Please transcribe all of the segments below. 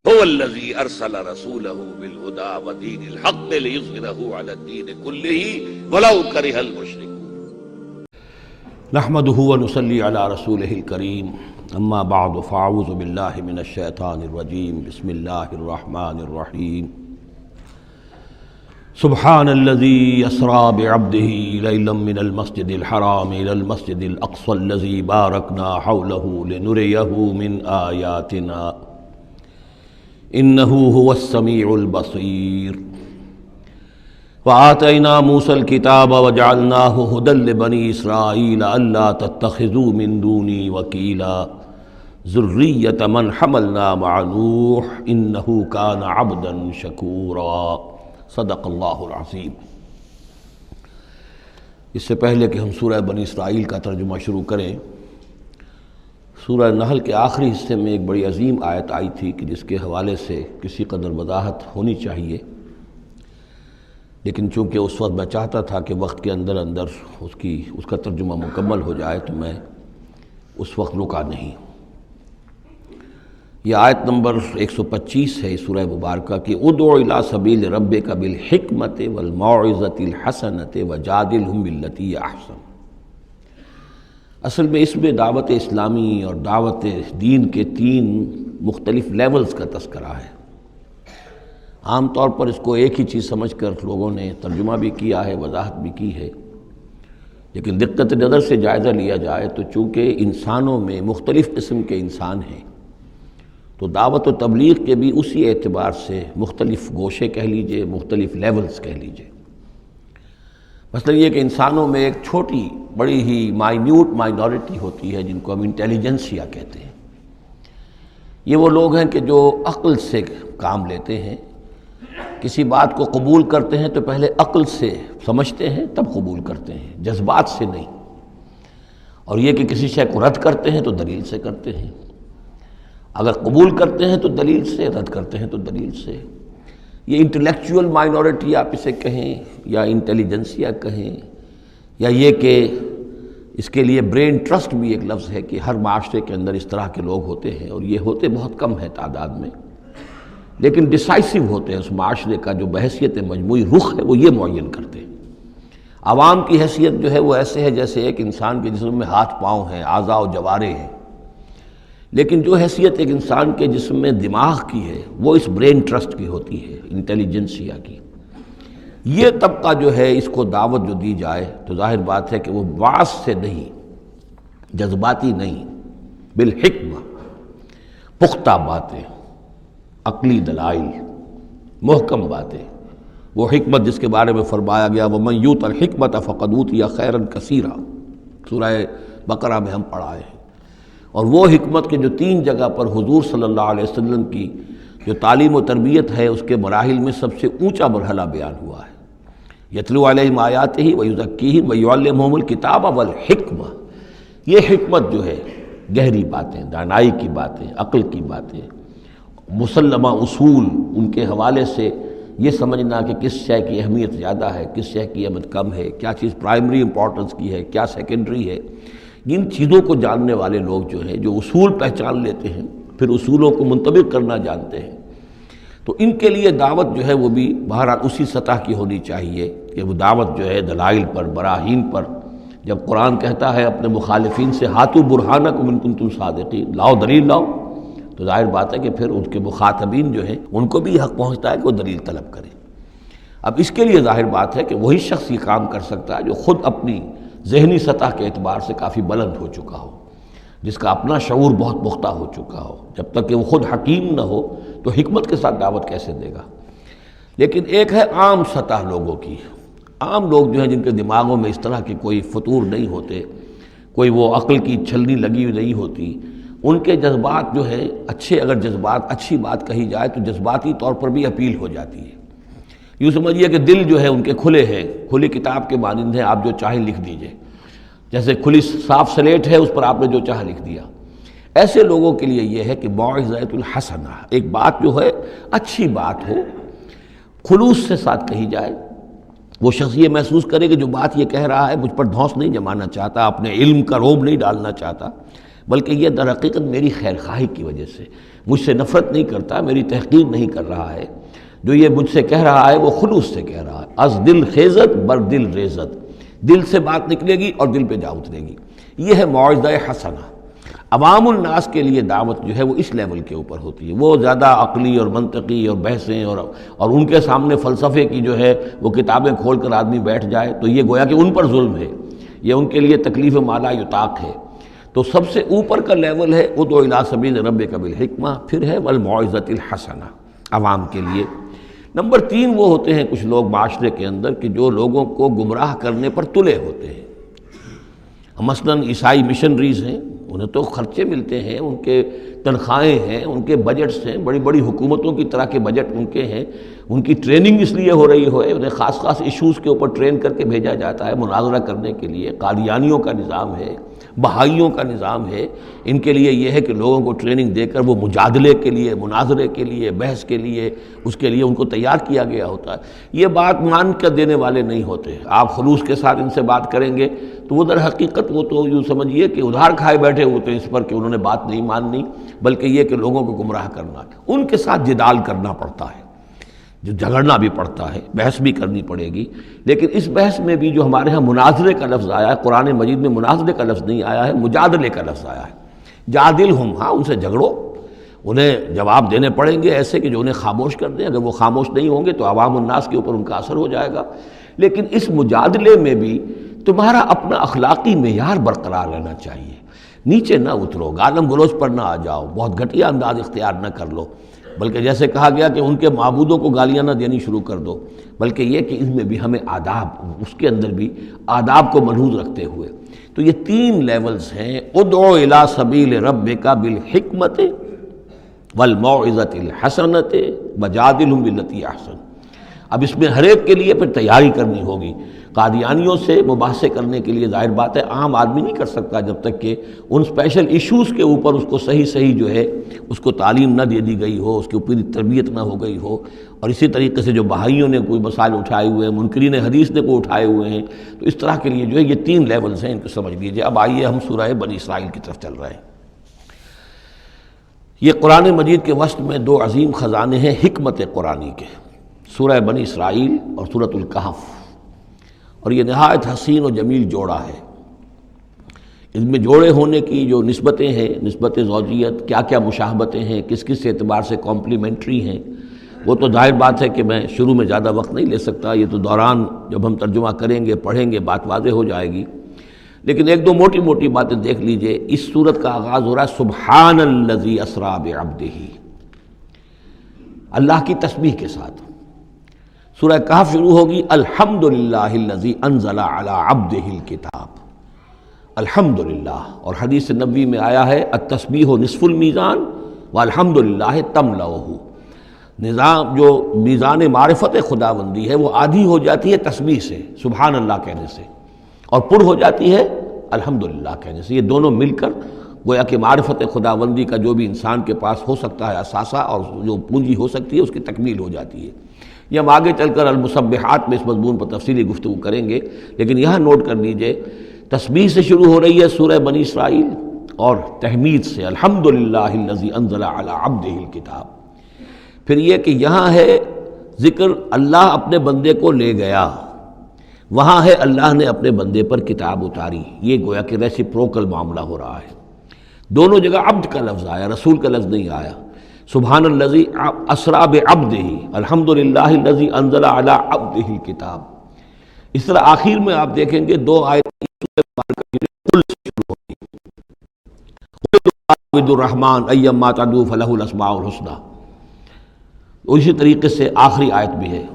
هو الذي ارسل رسوله بالهدى ودين الحق ليظهره على الدين كله ولو كره المشركون. نحمده ونصلي على رسوله الكريم، اما بعد فاعوذ بالله من الشیطان الرجیم، بسم اللہ الرحمن الرحیم۔ سبحان الذي اسرى بعبده ليلا من المسجد الحرام الى المسجد الاقصى الذي باركنا حوله لنريه من آياتنا انه هو السميع البصير۔ وآتينا موسى الكتاب وجعلناه هدى لبني إسرائيل ألا تتخذوا من دوني وكيلا ذرية من حملنا مع نوح إنه كان عبدا شكورا۔ صدق اللہ العظیم۔ اس سے پہلے کہ ہم سورہ بنی اسرائیل کا ترجمہ شروع کریں، سورہ نحل کے آخری حصے میں ایک بڑی عظیم آیت آئی تھی کہ جس کے حوالے سے کسی قدر وضاحت ہونی چاہیے، لیکن چونکہ اس وقت میں چاہتا تھا کہ وقت کے اندر اندر اس کا ترجمہ مکمل ہو جائے تو میں اس وقت رکا نہیں۔ یہ آیت نمبر 125 ہے سورہ مبارکہ کی، ادعو الی سبیل ربک بالحکمۃ والموعظۃ الحسنۃ وجادلھم باللتی ہی احسن۔ اصل میں اس میں دعوت اسلامی اور دعوت دین کے 3 مختلف لیولز کا تذکرہ ہے۔ عام طور پر اس کو ایک ہی چیز سمجھ کر لوگوں نے ترجمہ بھی کیا ہے، وضاحت بھی کی ہے، لیکن دقت نظر سے جائزہ لیا جائے تو چونکہ انسانوں میں مختلف قسم کے انسان ہیں تو دعوت و تبلیغ کے بھی اسی اعتبار سے مختلف گوشے کہہ لیجئے، مختلف لیولز کہہ لیجئے۔ مثلا یہ کہ انسانوں میں ایک چھوٹی بڑی ہی مائنورٹی ہوتی ہے جن کو ہم انٹیلیجنسیا کہتے ہیں۔ یہ وہ لوگ ہیں کہ جو عقل سے کام لیتے ہیں، کسی بات کو قبول کرتے ہیں تو پہلے عقل سے سمجھتے ہیں تب قبول کرتے ہیں، جذبات سے نہیں۔ اور یہ کہ کسی شے کو رد کرتے ہیں تو دلیل سے کرتے ہیں، اگر قبول کرتے ہیں تو دلیل سے، رد کرتے ہیں تو دلیل سے۔ یہ انٹلیکچوئل مائنورٹی آپ اسے کہیں یا انٹیلیجنسیا کہیں، یا یہ کہ اس کے لیے برین ٹرسٹ بھی ایک لفظ ہے کہ ہر معاشرے کے اندر اس طرح کے لوگ ہوتے ہیں، اور یہ ہوتے بہت کم ہے تعداد میں، لیکن ڈیسائسو ہوتے ہیں۔ اس معاشرے کا جو بحیثیت مجموعی رخ ہے وہ یہ معین کرتے ہیں۔ عوام کی حیثیت جو ہے وہ ایسے ہے جیسے ایک انسان کے جسم میں ہاتھ پاؤں ہیں، اعضاء و جوارے ہیں، لیکن جو حیثیت ایک انسان کے جسم میں دماغ کی ہے وہ اس برین ٹرسٹ کی ہوتی ہے، انٹیلیجنسیا کی۔ یہ طبقہ جو ہے اس کو دعوت جو دی جائے تو ظاہر بات ہے کہ وہ واعظ سے نہیں، جذباتی نہیں، بالحکمہ، پختہ باتیں، عقلی دلائل، محکم باتیں، وہ حکمت جس کے بارے میں فرمایا گیا وَمَن یُؤْتَ الْحِکْمَةَ فَقَدْ أُوتِیَ خَیْرًا کَثِیرًا، سورہ بقرہ میں ہم پڑھائے ہیں۔ اور وہ حکمت کے جو 3 جگہ پر حضور صلی اللہ علیہ وسلم کی جو تعلیم و تربیت ہے اس کے مراحل میں سب سے اونچا مرحلہ بیان ہوا ہے، یتلو علیہم آیاتہ ویزکیہم ویعلمہم الکتاب والحکمہ۔ یہ حکمت جو ہے گہری باتیں، دانائی کی باتیں، عقل کی باتیں، مسلمہ اصول، ان کے حوالے سے یہ سمجھنا کہ کس شے کی اہمیت زیادہ ہے، کس شے کی اہمیت کم ہے، کیا چیز پرائمری امپورٹنس کی ہے، کیا سیکنڈری ہے، ان چیزوں کو جاننے والے لوگ جو ہیں، جو اصول پہچان لیتے ہیں، پھر اصولوں کو منطبق کرنا جانتے ہیں، تو ان کے لیے دعوت جو ہے وہ بھی بہرحال اسی سطح کی ہونی چاہیے کہ وہ دعوت جو ہے دلائل پر، براہین پر۔ جب قرآن کہتا ہے اپنے مخالفین سے ہاتھو برہانکم ان کنتم صادقین، لاؤ دلیل لاؤ، تو ظاہر بات ہے کہ پھر ان کے مخاطبین جو ہیں ان کو بھی حق پہنچتا ہے کہ وہ دلیل طلب کریں۔ اب اس کے لیے ظاہر بات ہے کہ وہی شخص یہ کام کر سکتا ہے جو خود اپنی ذہنی سطح کے اعتبار سے کافی بلند ہو چکا ہو، جس کا اپنا شعور بہت پختہ ہو چکا ہو۔ جب تک کہ وہ خود حکیم نہ ہو تو حکمت کے ساتھ دعوت کیسے دے گا؟ لیکن ایک ہے عام سطح لوگوں کی، عام لوگ جو ہیں جن کے دماغوں میں اس طرح کے کوئی فطور نہیں ہوتے، کوئی وہ عقل کی چھلنی لگی ہوئی نہیں ہوتی، ان کے جذبات جو ہے اچھے، اگر جذبات اچھی بات کہی جائے تو جذباتی طور پر بھی اپیل ہو جاتی ہے۔ یوں سمجھیے کہ دل جو ہے ان کے کھلے ہیں، کھلی کتاب کے مانند ہیں، آپ جو چاہیں لکھ دیجئے، جیسے کھلی صاف سلیٹ ہے اس پر آپ نے جو چاہا لکھ دیا۔ ایسے لوگوں کے لیے یہ ہے کہ موعظۃ الحسنہ، ایک بات جو ہے اچھی بات ہو، خلوص سے ساتھ کہی جائے، وہ شخص یہ محسوس کرے کہ جو بات یہ کہہ رہا ہے مجھ پر دھونس نہیں جمانا چاہتا، اپنے علم کا روب نہیں ڈالنا چاہتا، بلکہ یہ در حقیقت میری خیر خواہی کی وجہ سے، مجھ سے نفرت نہیں کرتا، میری تحقیر نہیں کر رہا ہے، جو یہ مجھ سے کہہ رہا ہے وہ خلوص سے کہہ رہا ہے۔ از دل خیزت بر دل ریزت، دل سے بات نکلے گی اور دل پہ جا اترے گی، یہ ہے موعظہ حسنہ۔ عوام الناس کے لیے دعوت جو ہے وہ اس لیول کے اوپر ہوتی ہے، وہ زیادہ عقلی اور منطقی اور بحثیں اور ان کے سامنے فلسفے کی جو ہے وہ کتابیں کھول کر آدمی بیٹھ جائے تو یہ گویا کہ ان پر ظلم ہے، یہ ان کے لیے تکلیف مالا یطاق ہے۔ تو سب سے اوپر کا لیول ہے ادع الی سبیل ربک بالحکمہ، پھر ہے والموعظۃ الحسنہ عوام کے لیے۔ نمبر 3 وہ ہوتے ہیں کچھ لوگ معاشرے کے اندر کہ جو لوگوں کو گمراہ کرنے پر تلے ہوتے ہیں۔ مثلاً عیسائی مشنریز ہیں، انہیں تو خرچے ملتے ہیں، ان کے تنخواہیں ہیں، ان کے بجٹس ہیں، بڑی بڑی حکومتوں کی طرح کے بجٹ ان کے ہیں، ان کی ٹریننگ اس لیے ہو رہی ہے، انہیں خاص خاص ایشوز کے اوپر ٹرین کر کے بھیجا جاتا ہے مناظرہ کرنے کے لیے۔ قادیانیوں کا نظام ہے، بہائیوں کا نظام ہے، ان کے لیے یہ ہے کہ لوگوں کو ٹریننگ دے کر وہ مجادلے کے لیے، مناظرے کے لیے، بحث کے لیے، اس کے لیے ان کو تیار کیا گیا ہوتا ہے۔ یہ بات مان کر دینے والے نہیں ہوتے، آپ خلوص کے ساتھ ان سے بات کریں گے تو وہ در حقیقت وہ تو یوں سمجھیے کہ ادھار کھائے بیٹھے ہوتے ہیں اس پر کہ انہوں نے بات نہیں ماننی، بلکہ یہ کہ لوگوں کو گمراہ کرنا، ان کے ساتھ جدال کرنا پڑتا ہے، جو جھگڑنا بھی پڑتا ہے، بحث بھی کرنی پڑے گی۔ لیکن اس بحث میں بھی جو ہمارے ہاں مناظرے کا لفظ آیا ہے، قرآن مجید میں مناظرے کا لفظ نہیں آیا ہے، مجادلے کا لفظ آیا ہے۔ جادلہم، ہاں ان سے جھگڑو، انہیں جواب دینے پڑیں گے ایسے کہ جو انہیں خاموش کر دیں، اگر وہ خاموش نہیں ہوں گے تو عوام الناس کے اوپر ان کا اثر ہو جائے گا۔ لیکن اس مجادلے میں بھی تمہارا اپنا اخلاقی معیار برقرار رہنا چاہیے، نیچے نہ اترو، گالم گلوچ پر نہ آ جاؤ، بہت گھٹیا انداز اختیار نہ کر لو، بلکہ جیسے کہا گیا کہ ان کے معبودوں کو گالیاں نہ دینی شروع کر دو، بلکہ یہ کہ اس میں بھی ہمیں آداب، اس کے اندر بھی آداب کو ملحوظ رکھتے ہوئے۔ تو یہ 3 لیولز ہیں، ادع الی سبیل ربک بالحکمۃ والموعظۃ الحسنۃ وجادلہم باللتی احسن۔ اب اس میں ہر ایک کے لیے پھر تیاری کرنی ہوگی۔ قادیانیوں سے مباحثے کرنے کے لیے ظاہر بات ہے عام آدمی نہیں کر سکتا جب تک کہ ان اسپیشل ایشوز کے اوپر اس کو صحیح جو ہے اس کو تعلیم نہ دے دی گئی ہو، اس کے اوپر تربیت نہ ہو گئی ہو۔ اور اسی طریقے سے جو بہائیوں نے کوئی مسائل اٹھائے ہوئے ہیں، منکرین حدیث نے کوئی اٹھائے ہوئے ہیں، تو اس طرح کے لیے جو ہے یہ 3 لیولز ہیں، ان کو سمجھ لیجیے۔ اب آئیے ہم سورہ بنی اسرائیل کی طرف چل رہے ہیں۔ یہ قرآن مجید کے وسط میں 2 عظیم خزانے ہیں حکمت قرآنی کے، سورہ بنی اسرائیل اور سورۃ الکہف، اور یہ نہایت حسین و جمیل جوڑا ہے۔ اس میں جوڑے ہونے کی جو نسبتیں ہیں، نسبت زوجیت، کیا کیا مشابہتیں ہیں، کس کس اعتبار سے کمپلیمنٹری ہیں، وہ تو ظاہر بات ہے کہ میں شروع میں زیادہ وقت نہیں لے سکتا، یہ تو دوران جب ہم ترجمہ کریں گے، پڑھیں گے، بات واضح ہو جائے گی۔ لیکن 1-2 موٹی موٹی باتیں دیکھ لیجئے۔ اس سورت کا آغاز ہو رہا ہے سبحان الذی اسریٰ بعبدہ، اللہ کی تسبیح کے ساتھ۔ سورہ کہف شروع ہوگی الحمدللہ الذی انزل علی عبدہ الکتاب، الحمدللہ، اور حدیث نبوی میں آیا ہے التسبیح نصف المیزان والحمدللہ تملؤہ، نظام جو میزان معرفت خداوندی ہے وہ آدھی ہو جاتی ہے تسبیح سے، سبحان اللہ کہنے سے، اور پر ہو جاتی ہے الحمدللہ کہنے سے۔ یہ دونوں مل کر گویا کہ معرفت خداوندی کا جو بھی انسان کے پاس ہو سکتا ہے اثاثہ اور جو پونجی ہو سکتی ہے اس کی تکمیل ہو جاتی ہے۔ یہ ہم آگے چل کر المسبحات میں اس مضمون پر تفصیلی گفتگو کریں گے، لیکن یہاں نوٹ کر لیجئے تسبیح سے شروع ہو رہی ہے سورہ بنی اسرائیل، اور تحمید سے الحمدللہ الذی انزل علی عبدہ الکتاب۔ پھر یہ کہ یہاں ہے ذکر اللہ اپنے بندے کو لے گیا، وہاں ہے اللہ نے اپنے بندے پر کتاب اتاری، یہ گویا کہ ریسیپروکل معاملہ ہو رہا ہے۔ دونوں جگہ عبد کا لفظ آیا، رسول کا لفظ نہیں آیا۔ سبحان الذی اسریٰ بعبدہ، الحمدللہ الذی انزل علی عبدہ الکتاب۔ اس طرح آخر میں آپ دیکھیں گے 2 آیتیں قل سے شروع ہوتی ہیں، قل الرحمن ایما تدعوا فلہ الاسماء الحسنی، اسی طریقے سے آخری آیت بھی ہے۔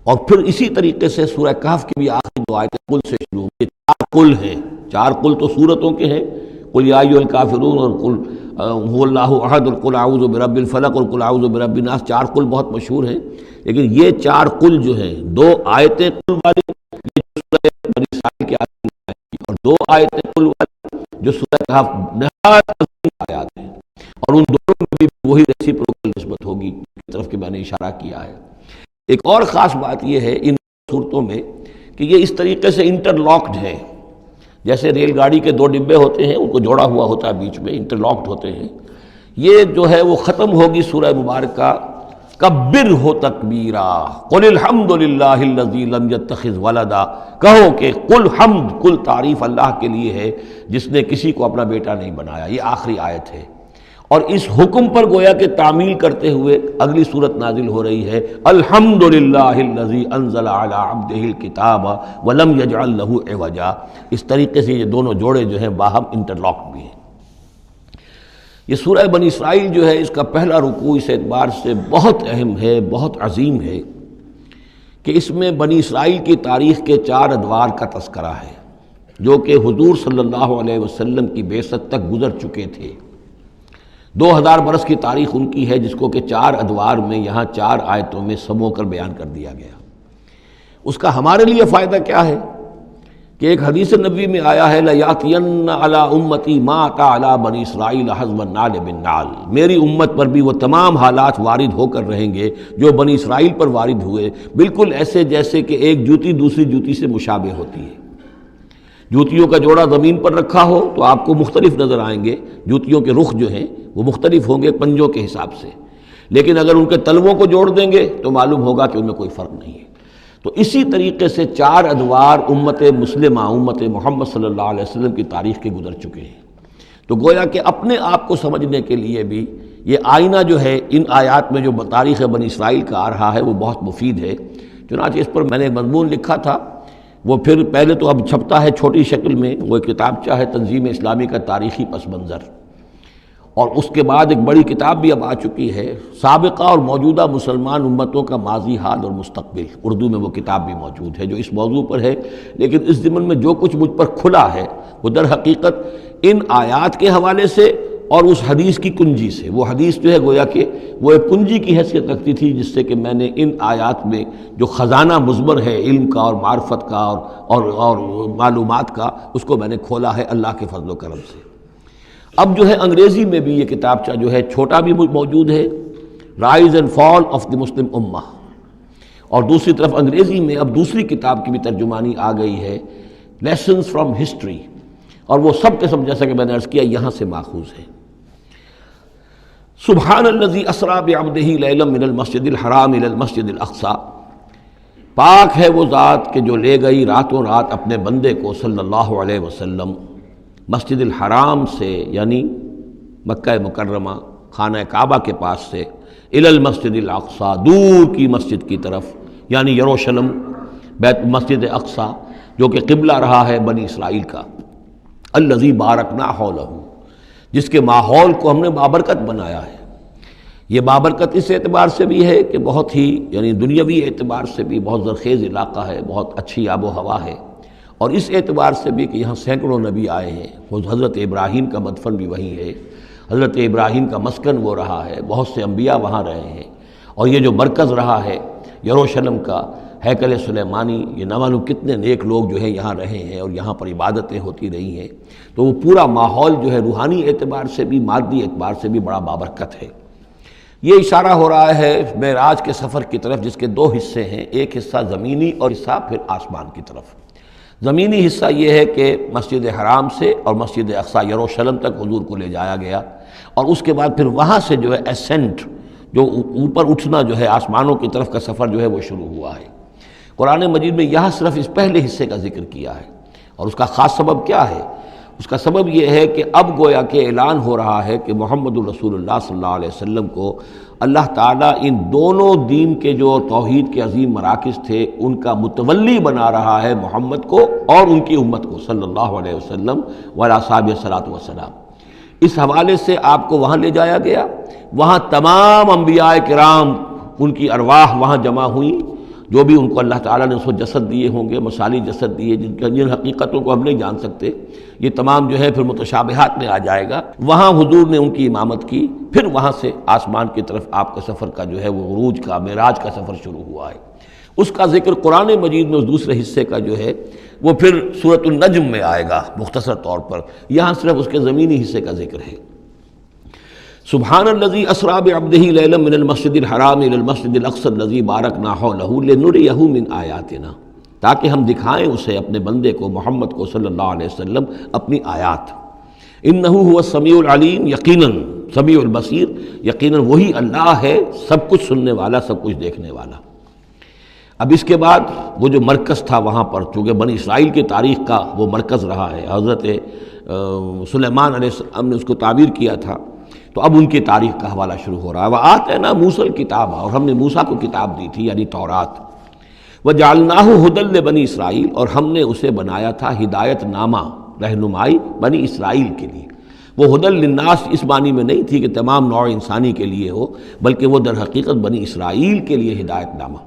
اور پھر اسی طریقے سے سورہ کہف کی بھی آخری 2 آیتیں قل سے شروع ہوتی ہیں۔ 4 قل ہیں، 4 قل تو سورتوں کے ہیں، قل یا ایھا الکافرون اور قل هو اللہ احد اور قل اعوذ برب الفلق اور قل اعوذ برب الناس، 4 قل بہت مشہور ہیں۔ لیکن یہ 4 قل جو ہیں، 2 آیتیں قل والی یہ سورہ بنی اسرائیل کی آیتیں، اور 2 آیتیں قل والی جو سورہ کہف نہایت عظیم آیات ہیں، اور ان دونوں میں بھی وہی ریسیپروکل نسبت ہوگی کی طرف کہ میں نے اشارہ کیا ہے۔ ایک اور خاص بات یہ ہے ان صورتوں میں کہ یہ اس طریقے سے انٹر لاکڈ ہے، جیسے ریل گاڑی کے دو ڈبے ہوتے ہیں، ان کو جوڑا ہوا ہوتا ہے بیچ میں، انٹرلاکڈ ہوتے ہیں، یہ جو ہے وہ ختم ہوگی سورہ مبارکہ کبر ہو تکبیرا قل الحمد للہ الذی لم یتخذ ولدا، کہو کہ قل حمد، کل تعریف اللہ کے لیے ہے جس نے کسی کو اپنا بیٹا نہیں بنایا۔ یہ آخری آیت ہے، اور اس حکم پر گویا کہ تعمیل کرتے ہوئے اگلی صورت نازل ہو رہی ہے، الحمد للہ الذی انزل علی عبدہ الکتاب ولم یجعل لہ عوجا۔ اس طریقے سے یہ دونوں جوڑے جو ہیں باہم انٹرلاک بھی ہیں۔ یہ سورہ بنی اسرائیل جو ہے اس کا پہلا رکوع اس اعتبار سے بہت اہم ہے، بہت عظیم ہے کہ اس میں بنی اسرائیل کی تاریخ کے 4 ادوار کا تذکرہ ہے جو کہ حضور صلی اللہ علیہ وسلم کی بعثت تک گزر چکے تھے۔ 2000 برس کی تاریخ ان کی ہے، جس کو کہ 4 ادوار میں یہاں 4 آیتوں میں سمو کر بیان کر دیا گیا۔ اس کا ہمارے لیے فائدہ کیا ہے کہ ایک حدیث نبوی میں آیا ہے لَيَأْتِيَنَّ عَلَىٰ أُمَّتِي مَا أَتَىٰ عَلَىٰ بَنِي إِسْرَائِيلَ حَزْوَ النَّعْلِ بِالنَّعْلِ، میری امت پر بھی وہ تمام حالات وارد ہو کر رہیں گے جو بنی اسرائیل پر وارد ہوئے، بالکل ایسے جیسے کہ ایک جوتی دوسری جوتی سے مشابہ ہوتی ہے۔ جوتیوں کا جوڑا زمین پر رکھا ہو تو آپ کو مختلف نظر آئیں گے، جوتیوں کے رخ جو ہیں وہ مختلف ہوں گے پنجوں کے حساب سے، لیکن اگر ان کے تلووں کو جوڑ دیں گے تو معلوم ہوگا کہ ان میں کوئی فرق نہیں ہے۔ تو اسی طریقے سے 4 ادوار امت مسلمہ، امت محمد صلی اللہ علیہ وسلم کی تاریخ کے گزر چکے ہیں۔ تو گویا کہ اپنے آپ کو سمجھنے کے لیے بھی یہ آئینہ جو ہے ان آیات میں جو تاریخ بنی اسرائیل کا آ رہا ہے وہ بہت مفید ہے۔ چنانچہ اس پر میں نے ایک مضمون لکھا تھا، وہ پھر پہلے تو اب چھپتا ہے چھوٹی شکل میں، وہ کتابچہ ہے تنظیم اسلامی کا تاریخی پس منظر، اور اس کے بعد ایک بڑی کتاب بھی اب آ چکی ہے، سابقہ اور موجودہ مسلمان امتوں کا ماضی، حال اور مستقبل، اردو میں وہ کتاب بھی موجود ہے جو اس موضوع پر ہے۔ لیکن اس ضمن میں جو کچھ مجھ پر کھلا ہے وہ در حقیقت ان آیات کے حوالے سے اور اس حدیث کی کنجی سے۔ وہ حدیث جو ہے گویا کہ وہ ایک کنجی کی حیثیت رکھتی تھی جس سے کہ میں نے ان آیات میں جو خزانہ مضمر ہے علم کا اور معرفت کا اور معلومات کا، اس کو میں نے کھولا ہے اللہ کے فضل و کرم سے۔ اب جو ہے انگریزی میں بھی یہ کتابچہ جو ہے چھوٹا بھی موجود ہے، rise and fall of the Muslim امہ، اور دوسری طرف انگریزی میں اب دوسری کتاب کی بھی ترجمانی آ گئی ہے، لیسنز فرام ہسٹری، اور وہ سب کے سب جیسا کہ میں نے عرض کیا یہاں سے ماخوذ ہے۔ سبحان الذی اسریٰ بعبدہ لیلا من المسجد الحرام الی المسجد الاقصی، پاک ہے وہ ذات کہ جو لے گئی راتوں رات اپنے بندے کو صلی اللہ علیہ وسلم مسجد الحرام سے، یعنی مکہ مکرمہ خانہ کعبہ کے پاس سے، الی المسجد الاقصی، دور کی مسجد کی طرف، یعنی یروشلم، بیت مسجد اقصی جو کہ قبلہ رہا ہے بنی اسرائیل کا، الذی بارکنا حولہ، جس کے ماحول کو ہم نے بابرکت بنایا ہے۔ یہ بابرکت اس اعتبار سے بھی ہے کہ بہت ہی یعنی دنیاوی اعتبار سے بھی بہت زرخیز علاقہ ہے، بہت اچھی آب و ہوا ہے، اور اس اعتبار سے بھی کہ یہاں سینکڑوں نبی آئے ہیں، حضرت ابراہیم کا مدفن بھی وہیں ہے، حضرت ابراہیم کا مسکن وہ رہا ہے، بہت سے انبیاء وہاں رہے ہیں، اور یہ جو مرکز رہا ہے یروشلم کا، ہیکل سلیمانی، یہ نہ معلوم کتنے نیک لوگ جو ہیں یہاں رہے ہیں اور یہاں پر عبادتیں ہوتی رہی ہیں، تو وہ پورا ماحول جو ہے روحانی اعتبار سے بھی مادی اعتبار سے بھی بڑا بابرکت ہے۔ یہ اشارہ ہو رہا ہے معراج کے سفر کی طرف، جس کے 2 حصے ہیں، ایک حصہ زمینی اور حصہ پھر آسمان کی طرف۔ زمینی حصہ یہ ہے کہ مسجد حرام سے اور مسجد اقصی یروشلم تک حضور کو لے جایا گیا، اور اس کے بعد پھر وہاں سے جو ہے اسینٹ، جو اوپر اٹھنا جو ہے آسمانوں کی طرف کا سفر جو ہے وہ شروع ہوا ہے۔ قرآن مجید میں یہاں صرف اس پہلے حصے کا ذکر کیا ہے، اور اس کا خاص سبب کیا ہے؟ اس کا سبب یہ ہے کہ اب گویا کہ اعلان ہو رہا ہے کہ محمد الرسول اللہ صلی اللہ علیہ وسلم کو اللہ تعالیٰ ان دونوں دین کے جو توحید کے عظیم مراکز تھے ان کا متولی بنا رہا ہے، محمد کو اور ان کی امت کو صلی اللہ علیہ وسلم وعلیٰ صحابہ صلاۃ وسلام۔ اس حوالے سے آپ کو وہاں لے جایا گیا، وہاں تمام انبیاء کرام ان کی ارواح وہاں جمع ہوئیں، جو بھی ان کو اللہ تعالیٰ نے اس کو جسد دیے ہوں گے، مثالی جسد دیے جن حقیقتوں کو ہم نہیں جان سکتے، یہ تمام جو ہے پھر متشابہات میں آ جائے گا۔ وہاں حضور نے ان کی امامت کی، پھر وہاں سے آسمان کی طرف آپ کا سفر کا جو ہے وہ عروج کا، معراج کا سفر شروع ہوا ہے۔ اس کا ذکر قرآن مجید میں اس دوسرے حصے کا جو ہے وہ پھر سورۃ النجم میں آئے گا مختصر طور پر، یہاں صرف اس کے زمینی حصے کا ذکر ہے۔ سبحان الذی اسریٰ بعبدہ لیلا من المسجد الحرام الی المسجد الاقصی الذی بارکنا حولہ لنریہ من آیاتنا۔ تاکہ ہم دکھائیں اسے اپنے بندے کو محمد کو صلی اللہ علیہ وسلم اپنی آیات۔ انہ هو السمیع العلیم، یقیناً سمیع البصیر، یقیناً وہی اللہ ہے سب کچھ سننے والا، سب کچھ دیکھنے والا۔ اب اس کے بعد وہ جو مرکز تھا وہاں پر، چونکہ بنی اسرائیل کی تاریخ کا وہ مرکز رہا ہے، حضرت سلیمان علیہ السلام نے اس کو تعبیر کیا تھا، تو اب ان کی تاریخ کا حوالہ شروع ہو رہا ہے۔ وَآتَيْنَا مُوسَى الْكِتَابَ، اور ہم نے موسیٰ کو کتاب دی تھی یعنی تورات۔ وَجَعَلْنَاهُ هُدًى لِبَنِي اسرائیل، اور ہم نے اسے بنایا تھا ہدایت نامہ، رہنمائی بنی اسرائیل کے لیے۔ وہ ہدی للناس اس معنی میں نہیں تھی کہ تمام نوع انسانی کے لیے ہو، بلکہ وہ در حقیقت بنی اسرائیل کے لیے ہدایت نامہ۔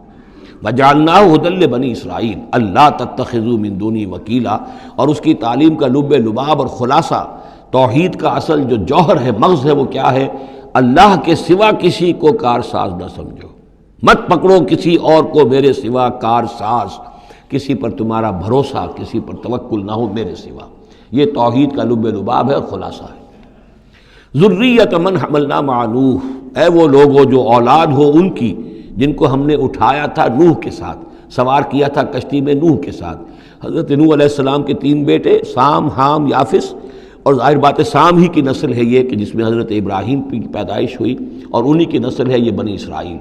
وَجَعَلْنَاهُ هُدًى لِبَنِي اسرائیل اللہ تتخذوا من دونی وکیلا، اور اس کی تعلیم کا لب لباب اور خلاصہ، توحید کا اصل جو جوہر ہے، مغز ہے، وہ کیا ہے؟ اللہ کے سوا کسی کو کارساز نہ سمجھو، مت پکڑو کسی اور کو میرے سوا کارساز، کسی پر تمہارا بھروسہ، کسی پر توکل نہ ہو میرے سوا۔ یہ توحید کا لب لباب ہے اور خلاصہ ہے۔ ذریۃ من حملنا مع نوح، اے وہ لوگوں جو اولاد ہو ان کی جن کو ہم نے اٹھایا تھا نوح کے ساتھ، سوار کیا تھا کشتی میں نوح کے ساتھ۔ حضرت نوح علیہ السلام کے 3 بیٹے، سام، حام، یافس، اور ظاہر بات ہے سام ہی کی نسل ہے یہ کہ جس میں حضرت ابراہیم کی پیدائش ہوئی، اور انہی کی نسل ہے یہ بنی اسرائیل۔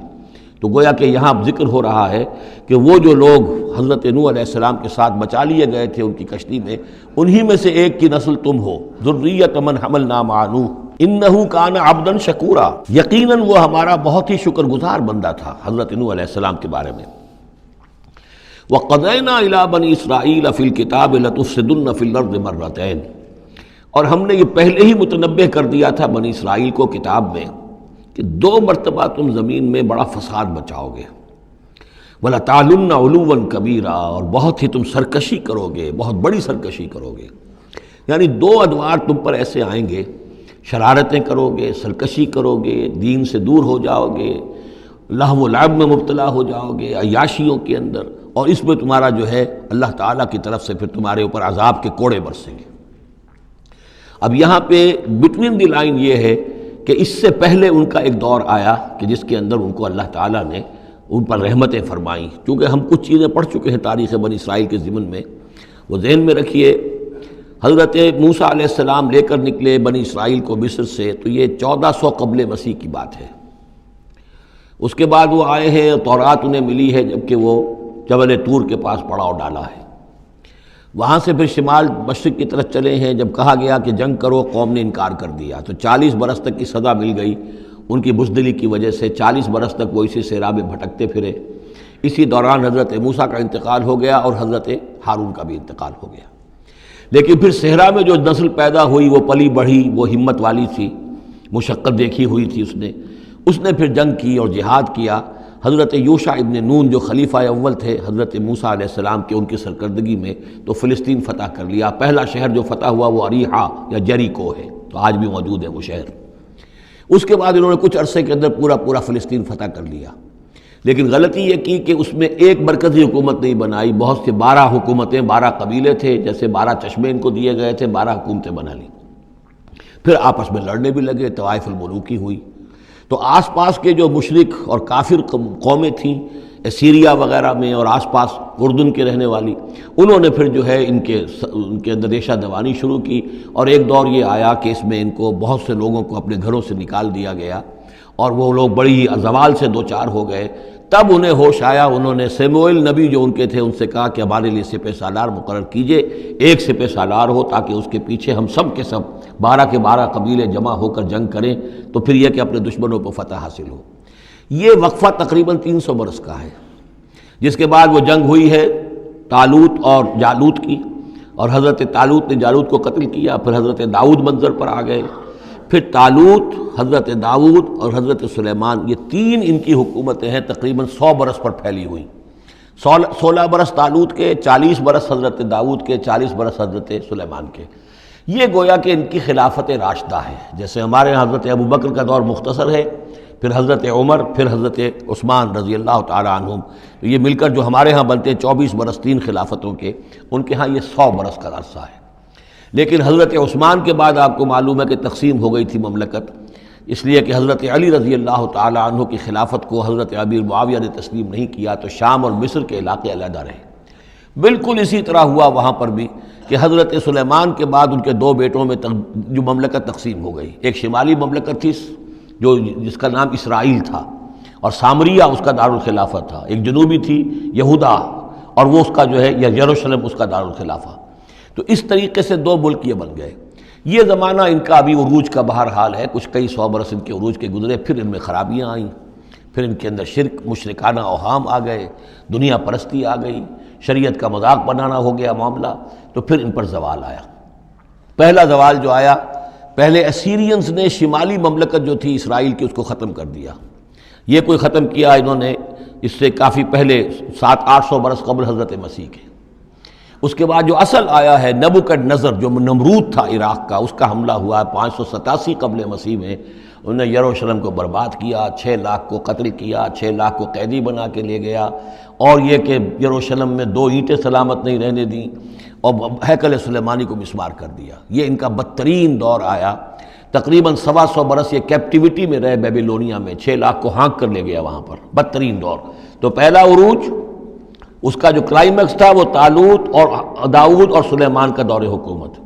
تو گویا کہ یہاں ذکر ہو رہا ہے کہ وہ جو لوگ حضرت نوح علیہ السلام کے ساتھ بچا لیے گئے تھے ان کی کشتی میں، انہی میں سے ایک کی نسل تم ہو۔ ذریۃ من حملنا مع نوح انہ کان عبدا شکورا، یقیناً وہ ہمارا بہت ہی شکر گزار بندہ تھا حضرت نوح علیہ السلام کے بارے میں۔ وَقَضَيْنَا إِلَىٰ بَنِي إِسْرَائِيلَ فِي الْكِتَابِ لَتُفْسِدُنَّ فِي الْأَرْضِ مَرَّتَيْنِ، اور ہم نے یہ پہلے ہی متنبہ کر دیا تھا بنی اسرائیل کو کتاب میں کہ 2 مرتبہ تم زمین میں بڑا فساد بچاؤ گے۔ وَلَتَعْلُنَّ عُلُوًّا كَبِيرًا، اور بہت ہی تم سرکشی کرو گے، بہت بڑی سرکشی کرو گے۔ یعنی 2 ادوار تم پر ایسے آئیں گے، شرارتیں کرو گے، سرکشی کرو گے، دین سے دور ہو جاؤ گے، لہو و لعب میں مبتلا ہو جاؤ گے، عیاشیوں کے اندر، اور اس میں تمہارا جو ہے اللہ تعالیٰ کی طرف سے پھر تمہارے اوپر عذاب کے کوڑے برسیں گے۔ اب یہاں پہ بٹوین دی لائن یہ ہے کہ اس سے پہلے ان کا ایک دور آیا کہ جس کے اندر ان کو اللہ تعالیٰ نے ان پر رحمتیں فرمائیں۔ چونکہ ہم کچھ چیزیں پڑھ چکے ہیں تاریخ بنی اسرائیل کے ضمن میں، وہ ذہن میں رکھیے۔ حضرت موسیٰ علیہ السلام لے کر نکلے بنی اسرائیل کو مصر سے، تو یہ 1400 قبل مسیح کی بات ہے۔ اس کے بعد وہ آئے ہیں، تورات انہیں ملی ہے جبکہ وہ جبل طور کے پاس پڑاؤ ڈالا ہے۔ وہاں سے پھر شمال مشرق کی طرف چلے ہیں، جب کہا گیا کہ جنگ کرو قوم نے انکار کر دیا، تو 40 برس تک کی سزا مل گئی ان کی بزدلی کی وجہ سے۔ 40 برس تک وہ اسی صحرا میں بھٹکتے پھرے۔ اسی دوران حضرت موسیٰ کا انتقال ہو گیا اور حضرت ہارون کا بھی انتقال ہو گیا۔ لیکن پھر صحرا میں جو نسل پیدا ہوئی وہ پلی بڑھی، وہ ہمت والی تھی، مشقت دیکھی ہوئی تھی اس نے پھر جنگ کی اور جہاد کیا۔ حضرت یوشع ابن نون جو خلیفہ اول تھے حضرت موسیٰ علیہ السلام کے، ان کی سرکردگی میں تو فلسطین فتح کر لیا۔ پہلا شہر جو فتح ہوا وہ اریحا یا جریکو ہے، تو آج بھی موجود ہے وہ شہر۔ اس کے بعد انہوں نے کچھ عرصے کے اندر پورا فلسطین فتح کر لیا۔ لیکن غلطی یہ کی کہ اس میں ایک مرکزی حکومت نہیں بنائی، بہت سے 12 حکومتیں، 12 قبیلے تھے، جیسے 12 چشمے ان کو دیے گئے تھے، 12 حکومتیں بنا لی۔ پھر آپس میں لڑنے بھی لگے، طوائف الملوکی ہوئی۔ تو آس پاس کے جو مشرک اور کافر قومیں تھیں سیریا وغیرہ میں اور آس پاس اردن کے رہنے والی، انہوں نے پھر جو ہے ان کے اندر ریشہ دوانی شروع کی، اور ایک دور یہ آیا کہ اس میں ان کو بہت سے لوگوں کو اپنے گھروں سے نکال دیا گیا، اور وہ لوگ بڑی ہی زوال سے دوچار ہو گئے۔ تب انہیں ہوش آیا، انہوں نے سموئیل نبی جو ان کے تھے ان سے کہا کہ ہمارے لیے سپہ سالار مقرر کیجئے، ایک سپہ سالار ہو تاکہ اس کے پیچھے ہم سب کے سب 12 کے 12 قبیلے جمع ہو کر جنگ کریں، تو پھر یہ کہ اپنے دشمنوں پر فتح حاصل ہو۔ یہ وقفہ تقریباً 300 برس کا ہے، جس کے بعد وہ جنگ ہوئی ہے طالوت اور جالوت کی، اور حضرت طالوت نے جالوت کو قتل کیا۔ پھر حضرت داؤد منظر پر آ گئے، پھر طالوت، حضرت داؤد اور حضرت سلیمان، یہ 3 ان کی حکومتیں ہیں تقریباً 100 برس پر پھیلی ہوئی۔ 16 برس طالوت کے، 40 برس حضرت داؤد کے، 40 برس حضرت سلیمان کے۔ یہ گویا کہ ان کی خلافت راشدہ ہے۔ جیسے ہمارے حضرت ابوبکر کا دور مختصر ہے، پھر حضرت عمر، پھر حضرت عثمان رضی اللہ تعالی عنہم، یہ مل کر جو ہمارے ہاں بنتے ہیں 24 برس 3 خلافتوں کے، ان کے ہاں یہ 100 برس کا عرصہ ہے۔ لیکن حضرت عثمان کے بعد آپ کو معلوم ہے کہ تقسیم ہو گئی تھی مملکت، اس لیے کہ حضرت علی رضی اللہ تعالی عنہ کی خلافت کو حضرت امیر معاویہ نے تسلیم نہیں کیا، تو شام اور مصر کے علاقے علیحدہ رہے۔ بالکل اسی طرح ہوا وہاں پر بھی کہ حضرت سلیمان کے بعد ان کے دو بیٹوں میں جو مملکت تقسیم ہو گئی. ایک شمالی مملکت تھی جس کا نام اسرائیل تھا اور سامریہ اس کا دارالخلافہ تھا. ایک جنوبی تھی یہودا اور وہ اس کا جو ہے یا یروشلم اس کا دارالخلافہ. تو اس طریقے سے دو ملک یہ بن گئے. یہ زمانہ ان کا ابھی عروج کا بہرحال ہے، کچھ کئی سو برس ان کے عروج کے گزرے، پھر ان میں خرابیاں آئیں، پھر ان کے اندر شرک، مشرکانہ اوہام آ گئے، دنیا پرستی آ گئی، شریعت کا مذاق بنانا ہو گیا معاملہ. تو پھر ان پر زوال آیا. پہلا زوال جو آیا، پہلے اسیرینز نے شمالی مملکت جو تھی اسرائیل کی اس کو ختم کر دیا. یہ کوئی ختم کیا انہوں نے اس سے کافی پہلے 700-800 برس قبل حضرت مسیح کے. اس کے بعد جو اصل آیا ہے نبوکڈنضر جو نمرود تھا عراق کا، اس کا حملہ ہوا 587 قبل مسیح میں. انہوں نے یروشلم کو برباد کیا، 6 لاکھ کو قتل کیا، 6 لاکھ کو قیدی بنا کے لے گیا، اور یہ کہ یروشلم میں 2 اینٹیں سلامت نہیں رہنے دیں، اور ہیکل سلیمانی کو مسمار کر دیا. یہ ان کا بدترین دور آیا. تقریباً 125 برس یہ کیپٹیوٹی میں رہے بیبیلونیا میں، 6 لاکھ کو ہانک کر لے گیا وہاں پر. بدترین دور. تو پہلا عروج اس کا جو کلائمیکس تھا وہ طالوت اور داؤد اور سلیمان کا دور حکومت،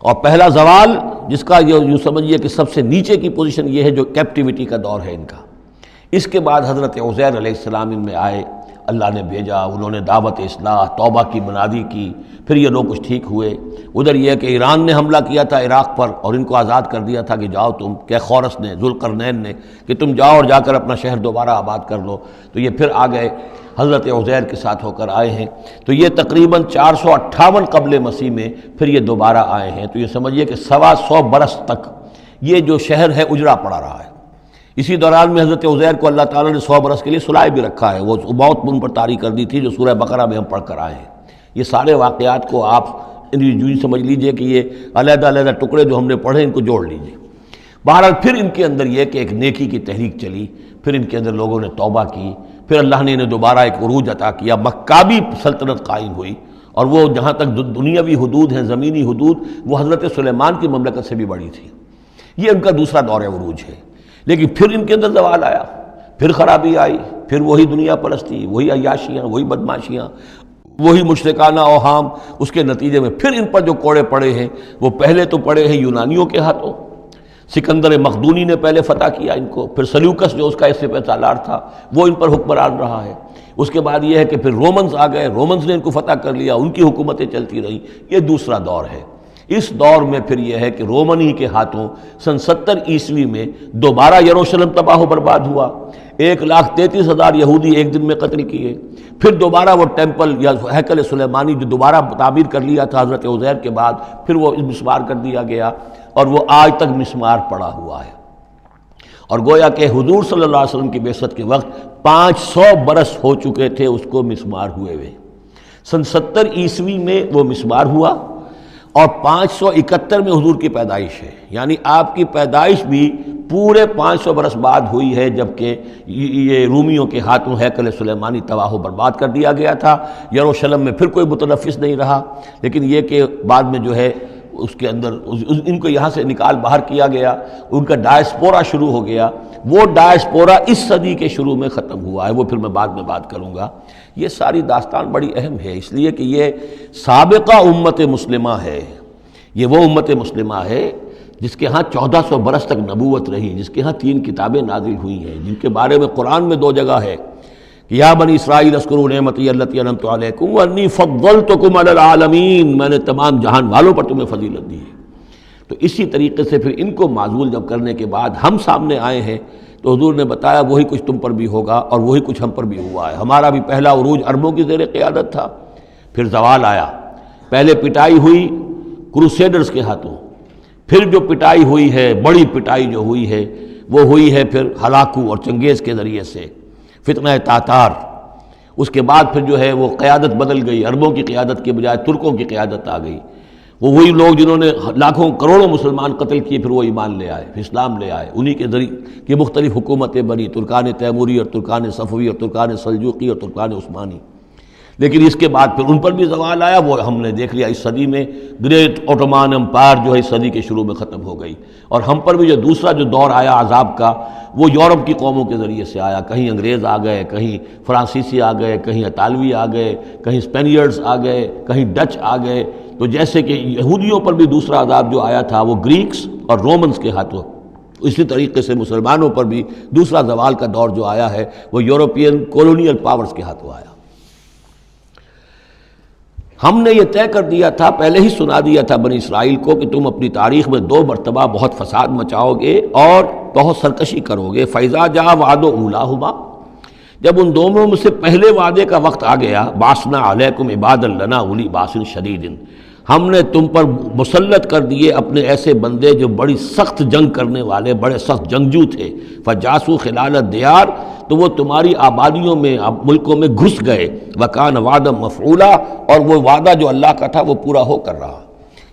اور پہلا زوال جس کا یوں سمجھیے کہ سب سے نیچے کی پوزیشن یہ ہے جو کیپٹیوٹی کا دور ہے ان کا. اس کے بعد حضرت عزیر علیہ السلام ان میں آئے، اللہ نے بھیجا، انہوں نے دعوت اصلاح توبہ کی منادی کی، پھر یہ لوگ کچھ ٹھیک ہوئے. ادھر یہ کہ ایران نے حملہ کیا تھا عراق پر اور ان کو آزاد کر دیا تھا کہ جاؤ تم، کہ خورس نے، ذوالقرنین نے، کہ تم جاؤ اور جا کر اپنا شہر دوبارہ آباد کر لو. تو یہ پھر آ گئے، حضرت عزیر کے ساتھ ہو کر آئے ہیں. تو یہ تقریباً 458 قبل مسیح میں پھر یہ دوبارہ آئے ہیں. تو یہ سمجھیے کہ 125 برس تک یہ جو شہر ہے اجڑا پڑا رہا ہے. اسی دوران میں حضرت عزیر کو اللہ تعالیٰ نے 100 برس کے لیے سلائے بھی رکھا ہے. وہ موت ان پر طاری کر دی تھی جو سورہ بقرہ میں ہم پڑھ کر آئے ہیں. یہ سارے واقعات کو آپ یوں سمجھ لیجئے کہ یہ علیحدہ علیحدہ ٹکڑے جو ہم نے پڑھے ان کو جوڑ لیجئے. بہرحال پھر ان کے اندر یہ کہ ایک نیکی کی تحریک چلی، پھر ان کے اندر لوگوں نے توبہ کی، پھر اللہ نے انہیں دوبارہ ایک عروج عطا کیا. مکابی سلطنت قائم ہوئی، اور وہ جہاں تک دنیاوی حدود ہیں، زمینی حدود، وہ حضرت سلیمان کی مملکت سے بھی بڑی تھی. یہ ان کا دوسرا دور عروج ہے. لیکن پھر ان کے اندر زوال آیا، پھر خرابی آئی، پھر وہی دنیا پرستی، وہی عیاشیاں، وہی بدماشیاں، وہی مشرکانہ اوہام. اس کے نتیجے میں پھر ان پر جو کوڑے پڑے ہیں وہ پہلے تو پڑے ہیں یونانیوں کے ہاتھوں. سکندر مقدونی نے پہلے فتح کیا ان کو، پھر سلیوکس جو اس کا اس پہ سالار تھا وہ ان پر حکمران رہا ہے. اس کے بعد یہ ہے کہ پھر رومنز آ گئے، رومنز نے ان کو فتح کر لیا، ان کی حکومتیں چلتی رہیں. یہ دوسرا دور ہے. اس دور میں پھر یہ ہے کہ رومنی کے ہاتھوں سن 70 عیسوی میں دوبارہ یروشلم تباہ و برباد ہوا. 1,33,000 یہودی ایک دن میں قتل کیے. پھر دوبارہ وہ ٹیمپل یا ہیکل سلیمانی جو دوبارہ تعمیر کر لیا تھا حضرت عزیر کے بعد، پھر وہ مسمار کر دیا گیا، اور وہ آج تک مسمار پڑا ہوا ہے. اور گویا کہ حضور صلی اللہ علیہ وسلم کی بعثت کے وقت 500 برس ہو چکے تھے اس کو مسمار ہوئے ہوئے. سن 70 عیسوی میں وہ مسمار ہوا، اور 571 میں حضور کی پیدائش ہے. یعنی آپ کی پیدائش بھی پورے 500 برس بعد ہوئی ہے، جبکہ یہ رومیوں کے ہاتھوں ہیکل سلیمانی تباہ و برباد کر دیا گیا تھا. یروشلم میں پھر کوئی متنفس نہیں رہا، لیکن یہ کہ بعد میں جو ہے اس کے اندر ان کو یہاں سے نکال باہر کیا گیا، ان کا ڈائسپورا شروع ہو گیا. وہ ڈائسپورا اس صدی کے شروع میں ختم ہوا ہے، وہ پھر میں بعد میں بات کروں گا. یہ ساری داستان بڑی اہم ہے، اس لیے کہ یہ سابقہ امت مسلمہ ہے. یہ وہ امت مسلمہ ہے جس کے ہاں 1400 برس تک نبوت رہی، جس کے ہاں 3 کتابیں نازل ہوئی ہیں، جن کے بارے میں قرآن میں 2 جگہ ہے کہ یا بنی اسرائیل اذکروا نعمتی التی انعمت علیکم وانی فضلتکم علی العالمین، میں نے تمام جہان والوں پر تمہیں فضیلت دی ہے. تو اسی طریقے سے پھر ان کو معزول جب کرنے کے بعد ہم سامنے آئے ہیں تو حضور نے بتایا وہی کچھ تم پر بھی ہوگا اور وہی کچھ ہم پر بھی ہوا ہے. ہمارا بھی پہلا عروج عربوں کی زیر قیادت تھا، پھر زوال آیا. پہلے پٹائی ہوئی کروسیڈرز کے ہاتھوں، پھر جو پٹائی ہوئی ہے، بڑی پٹائی جو ہوئی ہے وہ ہوئی ہے پھر ہلاکو اور چنگیز کے ذریعے سے، فتنہ تاتار. اس کے بعد پھر جو ہے وہ قیادت بدل گئی، عربوں کی قیادت کے بجائے ترکوں کی قیادت آ گئی. وہ وہی لوگ جنہوں نے لاکھوں کروڑوں مسلمان قتل کیے پھر وہ ایمان لے آئے، اسلام لے آئے. انہی کے ذریعے کی مختلف حکومتیں بنی، ترکان تیموری اور ترکان صفوی اور ترکان سلجوقی اور ترکان عثمانی. لیکن اس کے بعد پھر ان پر بھی زوال آیا، وہ ہم نے دیکھ لیا اس صدی میں گریٹ اوٹومان امپائر جو ہے اس صدی کے شروع میں ختم ہو گئی، اور ہم پر بھی جو دوسرا جو دور آیا عذاب کا وہ یورپ کی قوموں کے ذریعے سے آیا، کہیں انگریز آ گئے، کہیں فرانسیسی آ گئے، کہیں اطالوی آ گئے، کہیں اسپینیئرز آ گئے، کہیں ڈچ آ گئے، تو جیسے کہ یہودیوں پر بھی دوسرا عذاب جو آیا تھا وہ گریکس اور رومنز کے ہاتھوں، اسی طریقے سے مسلمانوں پر بھی دوسرا زوال کا دور جو آیا ہے وہ یورپین کولونیل پاورز کے ہاتھوں آیا۔ ہم نے یہ طے کر دیا تھا، پہلے ہی سنا دیا تھا بنی اسرائیل کو کہ تم اپنی تاریخ میں 2 مرتبہ بہت فساد مچاؤ گے اور بہت سرکشی کرو گے۔ فَإِذَا جَاءَ وَعْدُ أُولَاهُمَا، جب ان دونوں میں سے پہلے وعدے کا وقت آ گیا، بَعَثْنَا عَلَيْكُمْ عِبَادًا لَنَا أُولِي بَأْسٍ شَدِيدٍ، ہم نے تم پر مسلط کر دیے اپنے ایسے بندے جو بڑی سخت جنگ کرنے والے، بڑے سخت جنگجو تھے۔ فَجَاسُوا خِلَالَ الدِّيَارِ، تو وہ تمہاری آبادیوں میں، ملکوں میں گھس گئے۔ وَكَانَ وَعْدًا مَفْعُولًا، اور وہ وعدہ جو اللہ کا تھا وہ پورا ہو کر رہا۔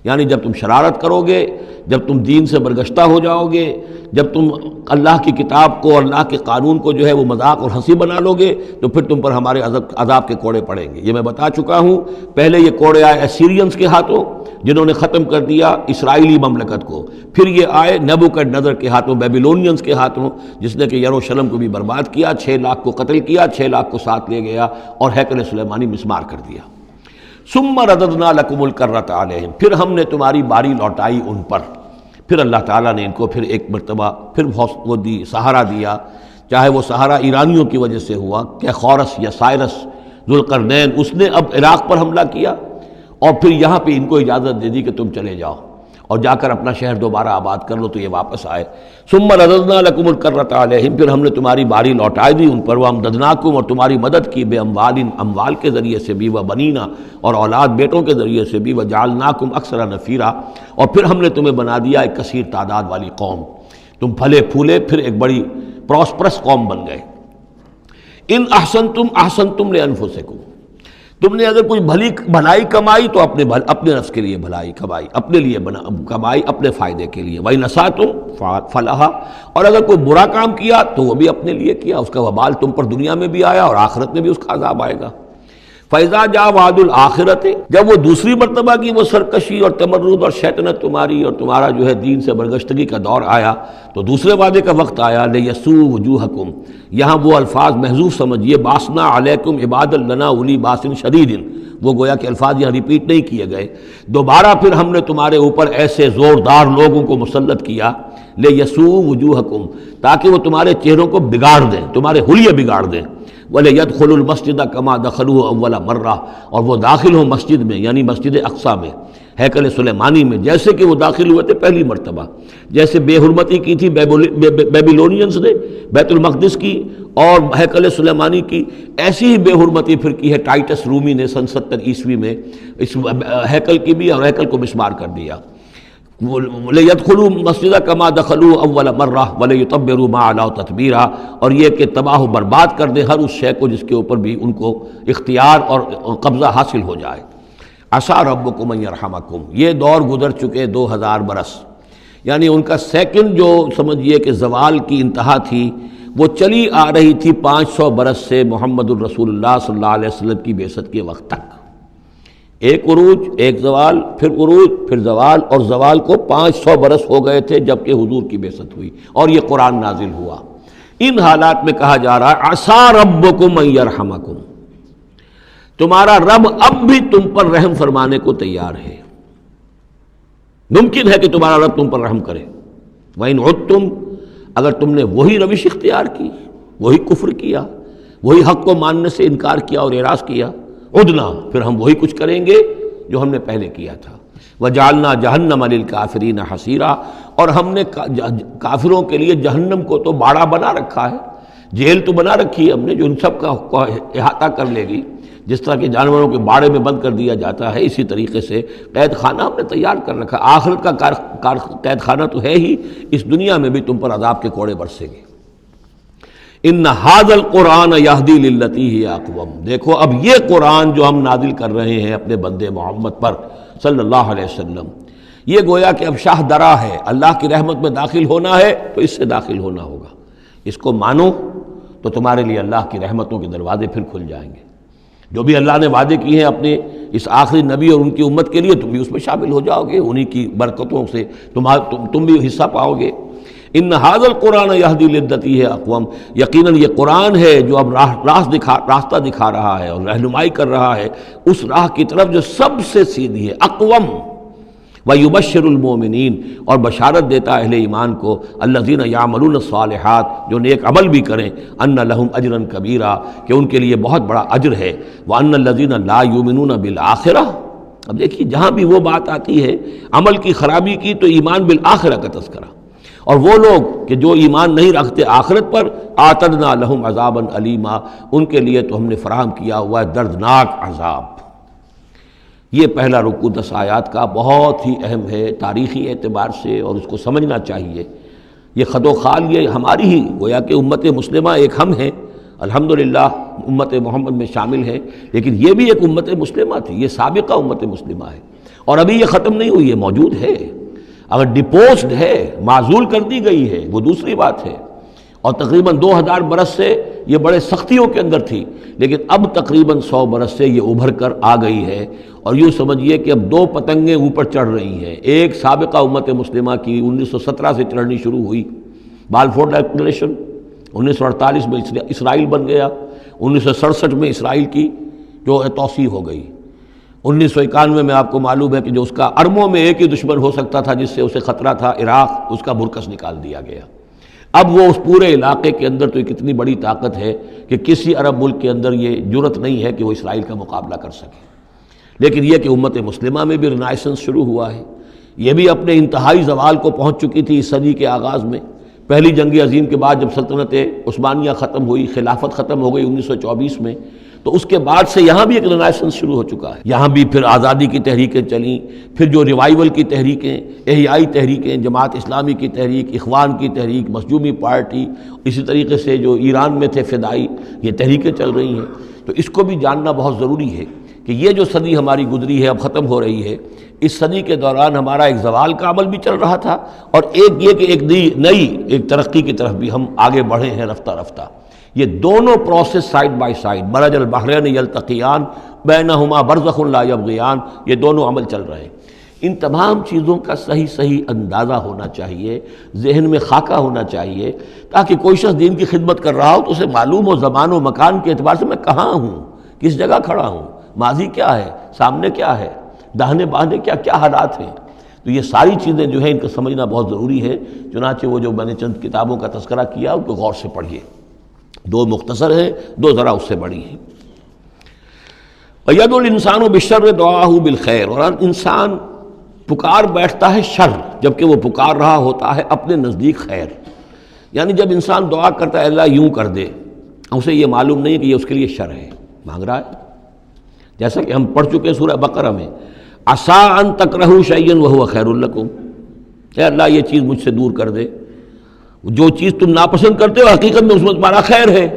یعنی جب تم شرارت کرو گے، جب تم دین سے برگشتہ ہو جاؤ گے، جب تم اللہ کی کتاب کو اور اللہ کے قانون کو جو ہے وہ مذاق اور ہنسی بنا لو گے، تو پھر تم پر ہمارے عذاب کے کوڑے پڑیں گے۔ یہ میں بتا چکا ہوں، پہلے یہ کوڑے آئے اسیرینز کے ہاتھوں جنہوں نے ختم کر دیا اسرائیلی مملکت کو، پھر یہ آئے نیبوکڈنیزر کے ہاتھوں، بیبیلونینز کے ہاتھوں، جس نے کہ یروشلم کو بھی برباد کیا، 6 لاکھ کو قتل کیا، 6 لاکھ کو ساتھ لے گیا اور ہیکل سلیمانی مسمار کر دیا۔ ثم رددنا لکم الکرۃ علیہم، پھر ہم نے تمہاری باری لوٹائی ان پر، پھر اللہ تعالیٰ نے ان کو پھر ایک مرتبہ پھر وہ دی سہارا دیا، چاہے وہ سہارا ایرانیوں کی وجہ سے ہوا کہ خورس یا سائرس ذوالقرنین، اس نے اب عراق پر حملہ کیا اور پھر یہاں پہ ان کو اجازت دے دی کہ تم چلے جاؤ اور جا کر اپنا شہر دوبارہ آباد کر لو، تو یہ واپس آئے۔ ثم رددنا لکم الکرۃ علیہم، پھر ہم نے تمہاری باری لوٹائی دی ان پر، وامددناکم، اور تمہاری مدد کی، بے اموال کے ذریعے سے بھی، وبنینا، اور اولاد بیٹوں کے ذریعے سے بھی، وجعلناکم اکثر نفیرا، اور پھر ہم نے تمہیں بنا دیا ایک کثیر تعداد والی قوم، تم پھلے پھولے پھر ایک بڑی پراسپرس قوم بن گئے۔ ان احسنتم احسنتم لانفسکم، تم نے اگر کوئی بھلائی کمائی تو اپنے نفس کے لیے بھلائی کمائی، اپنے لیے کمائی، اپنے فائدے کے لیے۔ وَإِنْ أَسَأْتُمْ فَلَهَا، اور اگر کوئی برا کام کیا تو وہ بھی اپنے لیے کیا، اس کا وبال تم پر دنیا میں بھی آیا اور آخرت میں بھی اس کا عذاب آئے گا۔ فَإِذَا جَاءَ وَعْدُ الْآخِرَةِ، جب وہ دوسری مرتبہ کی وہ سرکشی اور تمرد اور شیطنت تمہاری اور تمہارا جو ہے دین سے برگشتگی کا دور آیا، تو دوسرے وعدے کا وقت آیا، لِيَسُوءُ وُجُوهَكُمْ، یہاں وہ الفاظ محذوف سمجھیے، بَعَثْنَا عَلَيْكُمْ عِبَادًا لَنَا أُولِي بَأْسٍ شَدِيدٍ، وہ گویا کہ الفاظ یہاں ریپیٹ نہیں کیے گئے، دوبارہ پھر ہم نے تمہارے اوپر ایسے زوردار لوگوں کو مسلط کیا، لِيَسُوءُ وُجُوهَكُمْ، تاکہ وہ تمہارے چہروں کو بگاڑ دیں، تمہارے حلیے بگاڑ دیں۔ وَلِيَدْخُلُوا الْمَسْجِدَ كَمَا دَخَلُوهُ أَوَّلَ مَرَّةٍ، اور وہ داخل ہوں مسجد میں، یعنی مسجد اقصیٰ میں، ہیکل سلیمانی میں، جیسے کہ وہ داخل ہوئے تھے پہلی مرتبہ، جیسے بے حرمتی کی تھی بیبیلونینز نے بیت المقدس کی اور ہیکل سلیمانی کی، ایسی ہی بے حرمتی پھر کی ہے ٹائٹس رومی نے سن 70 عیسوی میں اس ہیکل کی بھی، اور ہیکل کو مسمار کر دیا۔ لِيَدْخُلُوا الْمَسْجِدَ كَمَا دَخَلُوهُ أَوَّلَ مَرَّةٍ وَلِيُتَبِّرُوا مَا عَلَوْا تَتْبِيرًا، اور یہ کہ تباہ و برباد کر دیں ہر اس شے کو جس کے اوپر بھی ان کو اختیار اور قبضہ حاصل ہو جائے۔ عَسَىٰ رَبُّكُمْ أَن يَرْحَمَكُمْ، یہ دور گزر چکے 2000 برس، یعنی ان کا سیکنڈ جو سمجھیے کہ زوال کی انتہا تھی وہ چلی آ رہی تھی 500 برس سے محمد الرسول اللہ صلی اللہ علیہ وسلم کی بعثت کے وقت تک، ایک عروج، ایک زوال، پھر عروج، پھر زوال، اور زوال کو 500 برس ہو گئے تھے جب کہ حضور کی بعثت ہوئی اور یہ قرآن نازل ہوا۔ ان حالات میں کہا جا رہا ہے عسیٰ ربکم ان یرحمکم، تمہارا رب اب بھی تم پر رحم فرمانے کو تیار ہے، ممکن ہے کہ تمہارا رب تم پر رحم کرے۔ وَإِنْ عُدْتُمْ، اگر تم نے وہی روش اختیار کی، وہی کفر کیا، وہی حق کو ماننے سے انکار کیا اور اعراض کیا، عدنا، پھر ہم وہی کچھ کریں گے جو ہم نے پہلے کیا تھا۔ وَجَعَلْنَا جَهَنَّمَ لِلْكَافِرِينَ حَصِيرًا، اور ہم نے کافروں کے لیے جہنم کو تو باڑا بنا رکھا ہے، جیل تو بنا رکھی ہے ہم نے جو ان سب کا احاطہ کر لے گی، جس طرح کہ جانوروں کے باڑے میں بند کر دیا جاتا ہے، اسی طریقے سے قید خانہ ہم نے تیار کر رکھا۔ آخرت کا قید خانہ تو ہے ہی، اس دنیا میں بھی تم پر عذاب کے کوڑے برسیں گے۔ ان ھذا القرآن یہدی للتی ہی اقوم، دیکھو اب یہ قرآن جو ہم نازل کر رہے ہیں اپنے بندے محمد پر صلی اللہ علیہ وسلم، یہ گویا کہ اب شاہ درا ہے، اللہ کی رحمت میں داخل ہونا ہے تو اس سے داخل ہونا ہوگا، اس کو مانو تو تمہارے لیے اللہ کی رحمتوں کے دروازے پھر کھل جائیں گے۔ جو بھی اللہ نے وعدے کیے ہیں اپنے اس آخری نبی اور ان کی امت کے لیے، تم بھی اس میں شامل ہو جاؤ گے، انہی کی برکتوں سے تم بھی حصہ پاؤ گے۔ ان ھذا القرآن یہدی للتی ہے اقوم، یقیناً یہ قرآن ہے جو اب راستہ دکھا رہا ہے اور رہنمائی کر رہا ہے اس راہ کی طرف جو سب سے سیدھی ہے، اقوم۔ وَيُبَشِّرُ الْمُؤْمِنِينَ، اور بشارت دیتا ہے اہل ایمان کو، الَّذِينَ يَعْمَلُونَ الصَّالِحَاتِ، جو نیک عمل بھی کریں، أَنَّ لَهُمْ أَجْرًا كَبِيرًا، کہ ان کے لیے بہت بڑا اجر ہے، وَأَنَّ الَّذِينَ لَا يُؤْمِنُونَ بِالْآخِرَةِ۔ اب دیکھیے جہاں بھی وہ بات آتی ہے عمل کی خرابی کی تو ایمان بالآخرہ کا تذکرہ، اور وہ لوگ کہ جو ایمان نہیں رکھتے آخرت پر، آتدنا لہم عذابا علیما، ان کے لیے تو ہم نے فراہم کیا ہوا ہے دردناک عذاب۔ یہ پہلا رکوع 10 آیات کا بہت ہی اہم ہے تاریخی اعتبار سے، اور اس کو سمجھنا چاہیے۔ یہ خد و خال یہ ہماری ہی گویا کہ امت مسلمہ ایک ہم ہیں، الحمدللہ امت محمد میں شامل ہے، لیکن یہ بھی ایک امت مسلمہ تھی، یہ سابقہ امت مسلمہ ہے، اور ابھی یہ ختم نہیں ہوئی، یہ موجود ہے۔ اگر ڈپوزڈ ہے، معزول کر دی گئی ہے، وہ دوسری بات ہے، اور تقریباً 2000 برس سے یہ بڑے سختیوں کے اندر تھی، لیکن اب تقریباً 100 برس سے یہ ابھر کر آ گئی ہے، اور یوں سمجھیے کہ اب 2 پتنگیں اوپر چڑھ رہی ہیں۔ ایک سابقہ امت مسلمہ کی 1917 سے چڑھنی شروع ہوئی، بالفور ڈکلریشن، 1948 میں اسرائیل بن گیا، 1967 میں اسرائیل کی جو توسیع ہو گئی، 1991 میں آپ کو معلوم ہے کہ جو اس کا اربوں میں ایک ہی دشمن ہو سکتا تھا جس سے اسے خطرہ تھا، عراق، اس کا برکس نکال دیا گیا۔ اب وہ اس پورے علاقے کے اندر تو ایک اتنی بڑی طاقت ہے کہ کسی عرب ملک کے اندر یہ جرت نہیں ہے کہ وہ اسرائیل کا مقابلہ کر سکے۔ لیکن یہ کہ امت مسلمہ میں بھی رینائسنس شروع ہوا ہے، یہ بھی اپنے انتہائی زوال کو پہنچ چکی تھی اس صدی کے آغاز میں۔ پہلی جنگ عظیم کے بعد جب سلطنت عثمانیہ ختم ہوئی، خلافت ختم ہو گئی 1924 میں، تو اس کے بعد سے یہاں بھی ایک رینائسنس شروع ہو چکا ہے۔ یہاں بھی پھر آزادی کی تحریکیں چلیں، پھر جو ریوائیول کی تحریکیں، احیائی تحریکیں، جماعت اسلامی کی تحریک، اخوان کی تحریک، مظلومی پارٹی، اسی طریقے سے جو ایران میں تھے فدائی، یہ تحریکیں چل رہی ہیں۔ تو اس کو بھی جاننا بہت ضروری ہے کہ یہ جو صدی ہماری گزری ہے، اب ختم ہو رہی ہے، اس صدی کے دوران ہمارا ایک زوال کا عمل بھی چل رہا تھا، اور ایک یہ کہ ایک نئی ترقی کی طرف بھی ہم آگے بڑھے ہیں رفتہ رفتہ۔ یہ دونوں پروسیس سائڈ بائی سائڈ، مرج البحرین یلتقیان بینہما برزخ لا یبغیان، یہ دونوں عمل چل رہے ہیں۔ ان تمام چیزوں کا صحیح اندازہ ہونا چاہیے، ذہن میں خاکہ ہونا چاہیے، تاکہ کوئی شخص دین کی خدمت کر رہا ہو تو اسے معلوم ہو زمان و مکان کے اعتبار سے میں کہاں ہوں، کس جگہ کھڑا ہوں، ماضی کیا ہے، سامنے کیا ہے، داہنے بائیں کیا حالات ہیں۔ تو یہ ساری چیزیں جو ہیں ان کو سمجھنا بہت ضروری ہے۔ چنانچہ وہ جو میں نے چند کتابوں کا تذکرہ کیا ان کو غور سے پڑھیے، 2 مختصر ہیں، 2 ذرا اس سے بڑی ہیں۔ وَيَدْعُو الْإِنسَانُ بِالشَّرِّ دُعَاءَهُ بِالْخَيْرِ، اور انسان پکار بیٹھتا ہے شر جبکہ وہ پکار رہا ہوتا ہے اپنے نزدیک خیر۔ یعنی جب انسان دعا کرتا ہے اللہ یوں کر دے، اسے یہ معلوم نہیں کہ یہ اس کے لیے شر ہے، مانگ رہا ہے۔ جیسا کہ ہم پڑھ چکے ہیں سورہ بقرہ میں، عسیٰ ان تکرہوا شیئا وہو خیر لکم، اے اللہ یہ چیز مجھ سے دور کر دے، جو چیز تم ناپسند کرتے ہو حقیقت میں اس میں تمہارا خیر ہے۔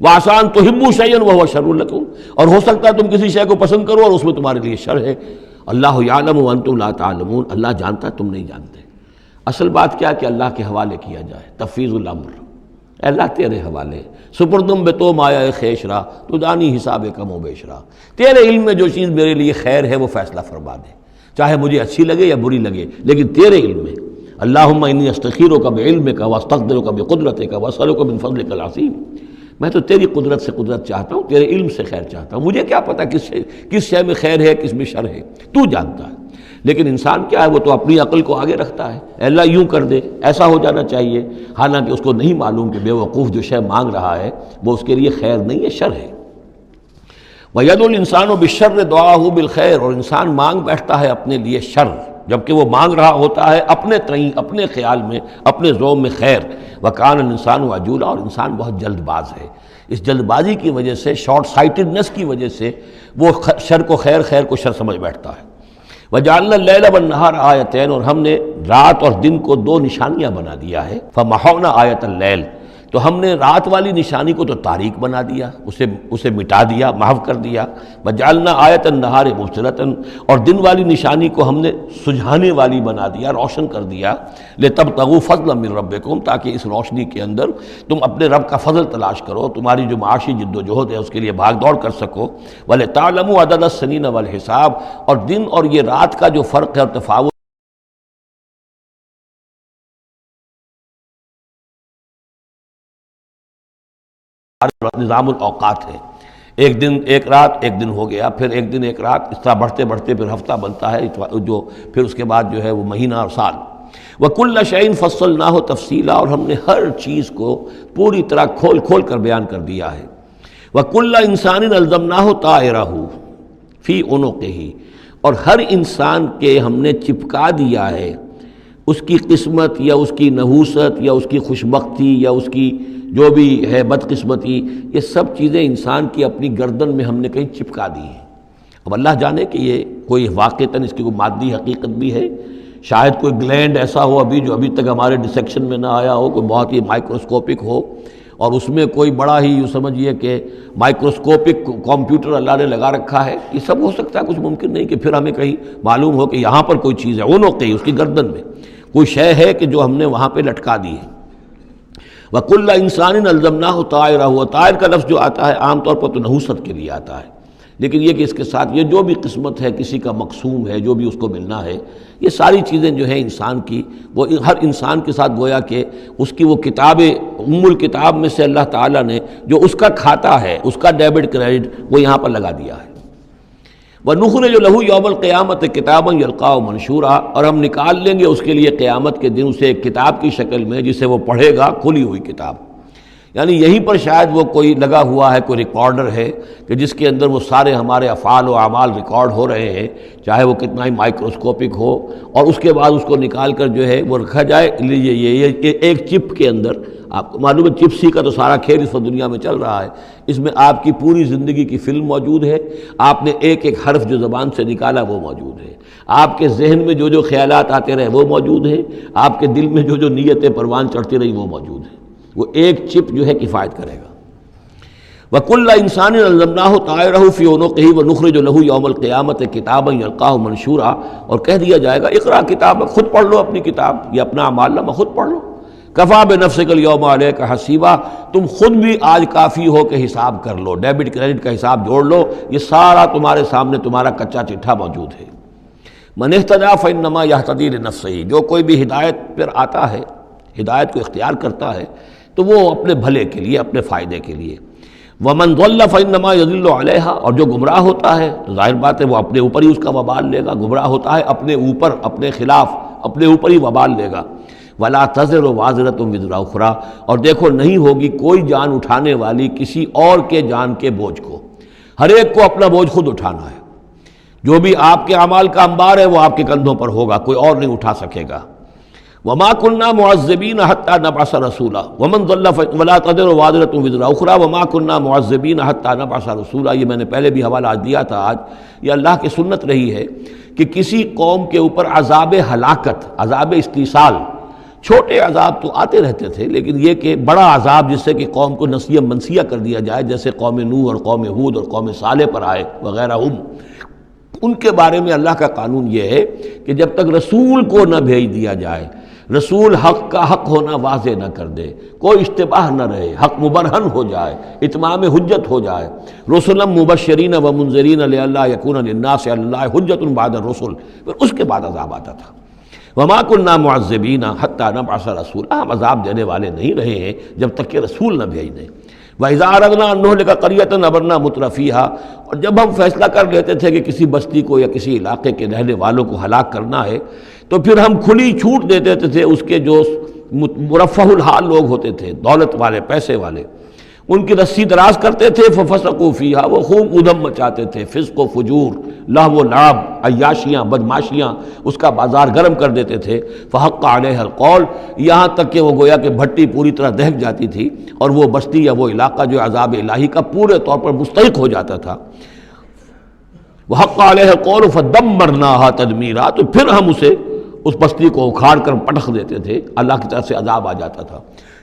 وعسیٰ ان تحبوا شیئا وہو شر لکم، اور ہو سکتا ہے تم کسی شے کو پسند کرو اور اس میں تمہارے لیے شر ہے۔ اللہ یعلم وانتم لا تعلمون، اللہ جانتا ہے تم نہیں جانتے۔ اصل بات کیا کہ اللہ کے حوالے کیا جائے، تفویض الامر، اے اللہ تیرے حوالے، سپردم بے تو مایا خیش را تو دانی حساب کم و بیش را، تیرے علم میں جو چیز میرے لیے خیر ہے وہ فیصلہ فرما دے، چاہے مجھے اچھی لگے یا بری لگے، لیکن تیرے علم میں۔ اللہم انی استخیرک بعلمک واستقدرک بقدرتک واسألک من فضلک العظیم، میں تو تیری قدرت سے قدرت چاہتا ہوں، تیرے علم سے خیر چاہتا ہوں، مجھے کیا پتہ کس شے میں خیر ہے کس میں شر ہے، تو جانتا ہے۔ لیکن انسان کیا ہے، وہ تو اپنی عقل کو آگے رکھتا ہے، اے اللہ یوں کر دے، ایسا ہو جانا چاہیے، حالانکہ اس کو نہیں معلوم کہ بے وقوف جو شے مانگ رہا ہے وہ اس کے لیے خیر نہیں ہے، شر ہے۔ وَيَدْعُو الْإِنسَانُ بِالشَّرِّ دُعَاءَهُ بِالْخَيْرِ، اور انسان مانگ بیٹھتا ہے اپنے لیے شر جبکہ وہ مانگ رہا ہوتا ہے اپنے تئیں، اپنے خیال میں، اپنے ذوق میں خیر۔ وَكَانَ الْإِنسَانُ عَجُولًا، اور انسان بہت جلد باز ہے، اس جلد بازی کی وجہ سے، شارٹ سائٹڈنس کی وجہ سے وہ شر کو خیر، خیر کو شر سمجھ بیٹھتا ہے۔ وَجَعَلْنَا اللَّيْلَ وَالنَّهَارَ آیَتَيْنِ، اور ہم نے رات اور دن کو 2 نشانیاں بنا دیا ہے۔ فَمَحَوْنَا آیَةَ اللَّيْلِ، تو ہم نے رات والی نشانی کو تو تاریک بنا دیا، اسے مٹا دیا، محو کر دیا. وجعلنا آیۃ النہار مبصرۃ، اور دن والی نشانی کو ہم نے سجھانے والی بنا دیا، روشن کر دیا. لتبتغوا فضلا من ربکم، تاکہ اس روشنی کے اندر تم اپنے رب کا فضل تلاش کرو، تمہاری جو معاشی جد و جہد ہے اس کے لیے بھاگ دوڑ کر سکو. ولتعلموا عدد السنین والحساب، اور دن اور یہ رات کا جو فرق ہے اور تفاوت نظام الاوقات ہے. ایک دن ایک رات، ایک دن ہو گیا، پھر ایک دن ایک رات، اس طرح بڑھتے بڑھتے پھر ہفتہ بنتا ہے، جو پھر اس کے بعد جو ہے وہ مہینہ اور سال. وَكُلَّ شَيْءٍ فَصَّلْنَاهُ تَفْصِيلًا، اور ہم نے ہر چیز کو پوری طرح کھول کھول کر بیان کر دیا ہے. وَكُلَّ إِنسَانٍ أَلْزَمْنَاهُ طَائِرَهُ فِي عُنُقِهِ، اور ہر انسان کے ہم نے چپکا دیا ہے اس کی قسمت یا اس کی نحوست یا اس کی خوشبختی یا اس کی جو بھی ہے بدقسمتی، یہ سب چیزیں انسان کی اپنی گردن میں ہم نے کہیں چپکا دی ہیں. اب اللہ جانے کہ یہ کوئی واقعتاً اس کی کوئی مادی حقیقت بھی ہے، شاید کوئی گلینڈ ایسا ہو ابھی جو ابھی تک ہمارے ڈسیکشن میں نہ آیا ہو، کوئی بہت ہی مائکروسکوپک ہو، اور اس میں کوئی بڑا ہی یوں سمجھیے کہ مائکروسکوپک کمپیوٹر اللہ نے لگا رکھا ہے. یہ سب ہو سکتا ہے، کچھ ممکن نہیں کہ پھر ہمیں کہیں معلوم ہو کہ یہاں پر کوئی چیز ہے، وہ نوقے اس کی گردن میں کوئی شے ہے کہ جو ہم نے وہاں پہ لٹکا دی ہے. وَكُلَّ إِنسَانٍ أَلْزَمْنَاهُ طَائِرَهُ، طائر کا لفظ جو آتا ہے عام طور پر تو نحوست کے لیے آتا ہے، لیکن یہ کہ اس کے ساتھ یہ جو بھی قسمت ہے، کسی کا مقسوم ہے، جو بھی اس کو ملنا ہے، یہ ساری چیزیں جو ہیں انسان کی، وہ ہر انسان کے ساتھ گویا کہ اس کی وہ کتاب ام الکتاب میں سے اللہ تعالیٰ نے جو اس کا کھاتا ہے، اس کا ڈیبٹ کریڈٹ وہ یہاں پر لگا دیا ہے. وَنُخْرِجُ لَهُ يَوْمَ الْقِيَامَةِ كِتَابًا يَلْقَاهُ مَنشُورًا، اور ہم نکال لیں گے اس کے لیے قیامت کے دن اسے ایک کتاب کی شکل میں جسے وہ پڑھے گا، کھلی ہوئی کتاب. یعنی یہیں پر شاید وہ کوئی لگا ہوا ہے، کوئی ریکارڈر ہے کہ جس کے اندر وہ سارے ہمارے افعال و اعمال ریکارڈ ہو رہے ہیں، چاہے وہ کتنا ہی مائکروسکوپک ہو، اور اس کے بعد اس کو نکال کر جو ہے وہ رکھا جائے. یہ ایک چپ کے اندر، آپ کو معلوم ہے چپسی کا تو سارا کھیل اس وقت دنیا میں چل رہا ہے، اس میں آپ کی پوری زندگی کی فلم موجود ہے. آپ نے ایک ایک حرف جو زبان سے نکالا وہ موجود ہے، آپ کے ذہن میں جو جو خیالات آتے رہے وہ موجود ہے، آپ کے دل میں جو جو نیتیں پروان چڑھتی رہی وہ موجود ہے. وہ ایک چپ جو ہے کفایت کرے گا. وَكُلَّ إِنسَانٍ أَلْزَمْنَاهُ طَائِرَهُ فِي عُنُقِهِ وَنُخْرِجُ لَهُ يَوْمَ الْقِيَامَةِ كِتَابًا يَلْقَاهُ مَنشُورًا، اور کہہ دیا جائے گا اقرا کتاب، خود پڑھ لو اپنی کتاب، یہ اپنا اعمال نامہ خود پڑھ لو. کفا بنفسک اليوم علیک حسیبا، تم خود بھی آج کافی ہو کہ حساب کر لو، ڈیبٹ کریڈٹ کا حساب جوڑ لو، یہ سارا تمہارے سامنے تمہارا کچا چٹھا موجود ہے. من اہتدی فانما یہتدی لنفسہ، جو کوئی بھی ہدایت پر آتا ہے، ہدایت کو اختیار کرتا ہے تو وہ اپنے بھلے کے لیے، اپنے فائدے کے لیے. ومن ضل فانما یضل علیہا، اور جو گمراہ ہوتا ہے تو ظاہر بات ہے وہ اپنے اوپر ہی اس کا وبال لے گا. گمراہ ہوتا ہے اپنے اوپر، اپنے خلاف، اپنے اوپر ہی وبال لے گا. ولا تزر وازرۃ وزر اخری، اور دیکھو نہیں ہوگی کوئی جان اٹھانے والی کسی اور کے جان کے بوجھ کو، ہر ایک کو اپنا بوجھ خود اٹھانا ہے. جو بھی آپ کے اعمال کا انبار ہے وہ آپ کے کندھوں پر ہوگا، کوئی اور نہیں اٹھا سکے گا. وما كنا معذبين حتى نبعث رسولا ومن ضل ولا تزر وازرة وزر اخرى وما كنا معذبين حتى نبعث رسولا. یہ میں نے پہلے بھی حوالہ دیا تھا. آج یہ اللہ کی سنت رہی ہے کہ کسی قوم کے اوپر عذاب ہلاکت، عذاب استیصال، چھوٹے عذاب تو آتے رہتے تھے، لیکن یہ کہ بڑا عذاب جس سے کہ قوم کو نسیہ منسیہ کر دیا جائے، جیسے قوم نوح اور قوم ہود اور قوم صالح پر آئے وغیرہ، ان کے بارے میں اللہ کا قانون یہ ہے کہ جب تک رسول کو نہ بھیج دیا جائے، رسول حق کا حق ہونا واضح نہ کر دے، کوئی اشتباہ نہ رہے، حق مبرہن ہو جائے، اتمام حجت ہو جائے. رسلا مبشرین و منذرین لئلا یکون للناس علی اللہ حجت بعد الرسل، پھر اس کے بعد عذاب آتا تھا. وما كنا معذبین حتی نبعث رسولا، ہم عذاب دینے والے نہیں رہے ہیں جب تک کہ رسول نہ بھیج دیں. وَإِذَا أَرَدْنَا أَن نُهْلِكَ قَرْيَةً أَمَرْنَا مُتْرَفِيهَا، اور جب ہم فیصلہ کر لیتے تھے کہ کسی بستی کو یا کسی علاقے کے رہنے والوں کو ہلاک کرنا ہے تو پھر ہم کھلی چھوٹ دے دیتے تھے اس کے جو مرفہ الحال لوگ ہوتے تھے، دولت والے، پیسے والے، ان کی رسی دراز کرتے تھے. فَفَسَقُوا فِيهَا، وہ خوب ادھم مچاتے تھے، فسق و فجور، لہو و لعب، عیاشیاں، بدماشیاں، اس کا بازار گرم کر دیتے تھے. فحق علیہ القول، یہاں تک کہ وہ گویا کہ بھٹی پوری طرح دہک جاتی تھی اور وہ بستی یا وہ علاقہ جو عذاب الہی کا پورے طور پر مستحق ہو جاتا تھا. وحق علیہ القول فدمرناها تدمیرا، تو پھر ہم اسے، اس بستی کو اکھاڑ کر پٹخ دیتے تھے، اللہ کی طرف سے عذاب آ جاتا تھا.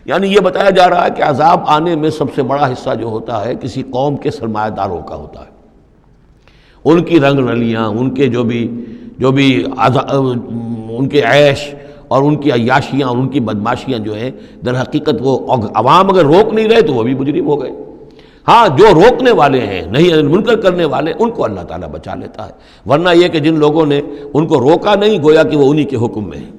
یعنی یہ بتایا جا رہا ہے کہ عذاب آنے میں سب سے بڑا حصہ جو ہوتا ہے کسی قوم کے سرمایہ داروں کا ہوتا ہے، ان کی رنگ رلیاں، ان کے جو بھی ان کے عیش اور ان کی عیاشیاں اور ان کی بدماشیاں جو ہیں، در حقیقت وہ عوام اگر روک نہیں رہے تو وہ بھی مجرم ہو گئے۔ ہاں جو روکنے والے ہیں، نہیں منکر کرنے والے، ان کو اللہ تعالیٰ بچا لیتا ہے، ورنہ یہ کہ جن لوگوں نے ان کو روکا نہیں، گویا کہ وہ انہی کے حکم میں ہیں۔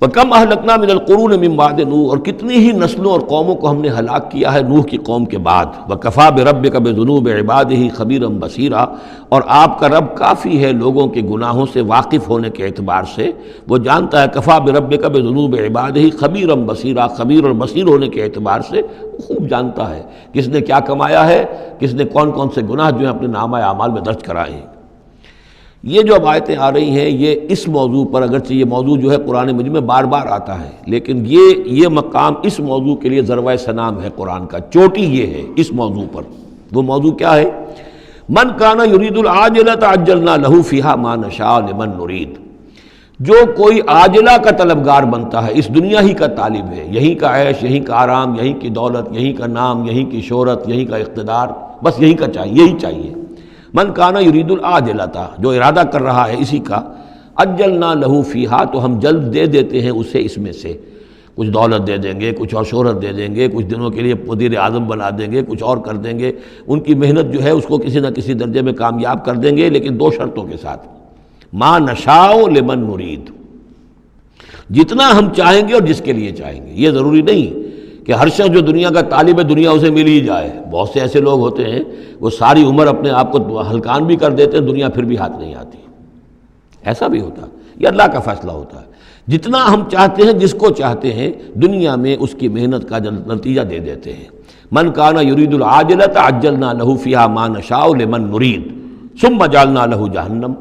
وَكَمْ أَهْلَكْنَا مِنَ الْقُرُونِ مِنْ بَعْدِ نوح، اور کتنی ہی نسلوں اور قوموں کو ہم نے ہلاک کیا ہے نوح کی قوم کے بعد۔ وَكَفَى بِرَبِّكَ بِذُنُوبِ عِبَادِهِ خَبِيرًا بَصِيرًا، اور آپ کا رب کافی ہے لوگوں کے گناہوں سے واقف ہونے کے اعتبار سے، وہ جانتا ہے۔ کفا بربک بذنوب عبادہ خبیرا بصیرا، خبیر اور بصیر ہونے کے اعتبار سے خوب جانتا ہے کس نے کیا کمایا ہے، کس نے کون کون سے گناہ جو ہیں اپنے نامہ اعمال میں درج کرائے ہیں۔ یہ جو اب آیتیں آ رہی ہیں یہ اس موضوع پر، اگرچہ یہ موضوع جو ہے قرآن مجید میں بار بار آتا ہے، لیکن یہ مقام اس موضوع کے لیے ذروۂ سنام ہے قرآن کا، چوٹی یہ ہے اس موضوع پر۔ وہ موضوع کیا ہے؟ من کان یرید العاجلۃ عجلنا لہ فیہا ما نشاء لمن نرید، جو کوئی عاجلہ کا طلبگار بنتا ہے، اس دنیا ہی کا طالب ہے، یہیں کا عیش، یہیں کا آرام، یہیں کی دولت، یہیں کا نام، یہیں کی شہرت، یہیں کا اقتدار، بس یہیں کا چاہیے، یہی چاہیے۔ من کانا یرید العاجلۃ، جو ارادہ کر رہا ہے اسی کا، عجلنا لہ فیہا، تو ہم جلد دے دیتے ہیں اسے اس میں سے، کچھ دولت دے دیں گے، کچھ اور شہرت دے دیں گے، کچھ دنوں کے لیے وزیر اعظم بنا دیں گے، کچھ اور کر دیں گے، ان کی محنت جو ہے اس کو کسی نہ کسی درجے میں کامیاب کر دیں گے، لیکن دو شرطوں کے ساتھ۔ ما نشاء لمن نرید، جتنا ہم چاہیں گے اور جس کے لیے چاہیں گے۔ یہ ضروری نہیں کہ ہر شخص جو دنیا کا طالب ہے دنیا اسے مل ہی جائے۔ بہت سے ایسے لوگ ہوتے ہیں وہ ساری عمر اپنے آپ کو ہلکان بھی کر دیتے ہیں، دنیا پھر بھی ہاتھ نہیں آتی، ایسا بھی ہوتا ہے۔ یہ اللہ کا فیصلہ ہوتا ہے، جتنا ہم چاہتے ہیں، جس کو چاہتے ہیں، دنیا میں اس کی محنت کا نتیجہ دے دیتے ہیں۔ من کان یرید العاجلۃ عجلنا لہ فیہا ما نشاء لمن نرید ثم جعلنا لہ جہنم،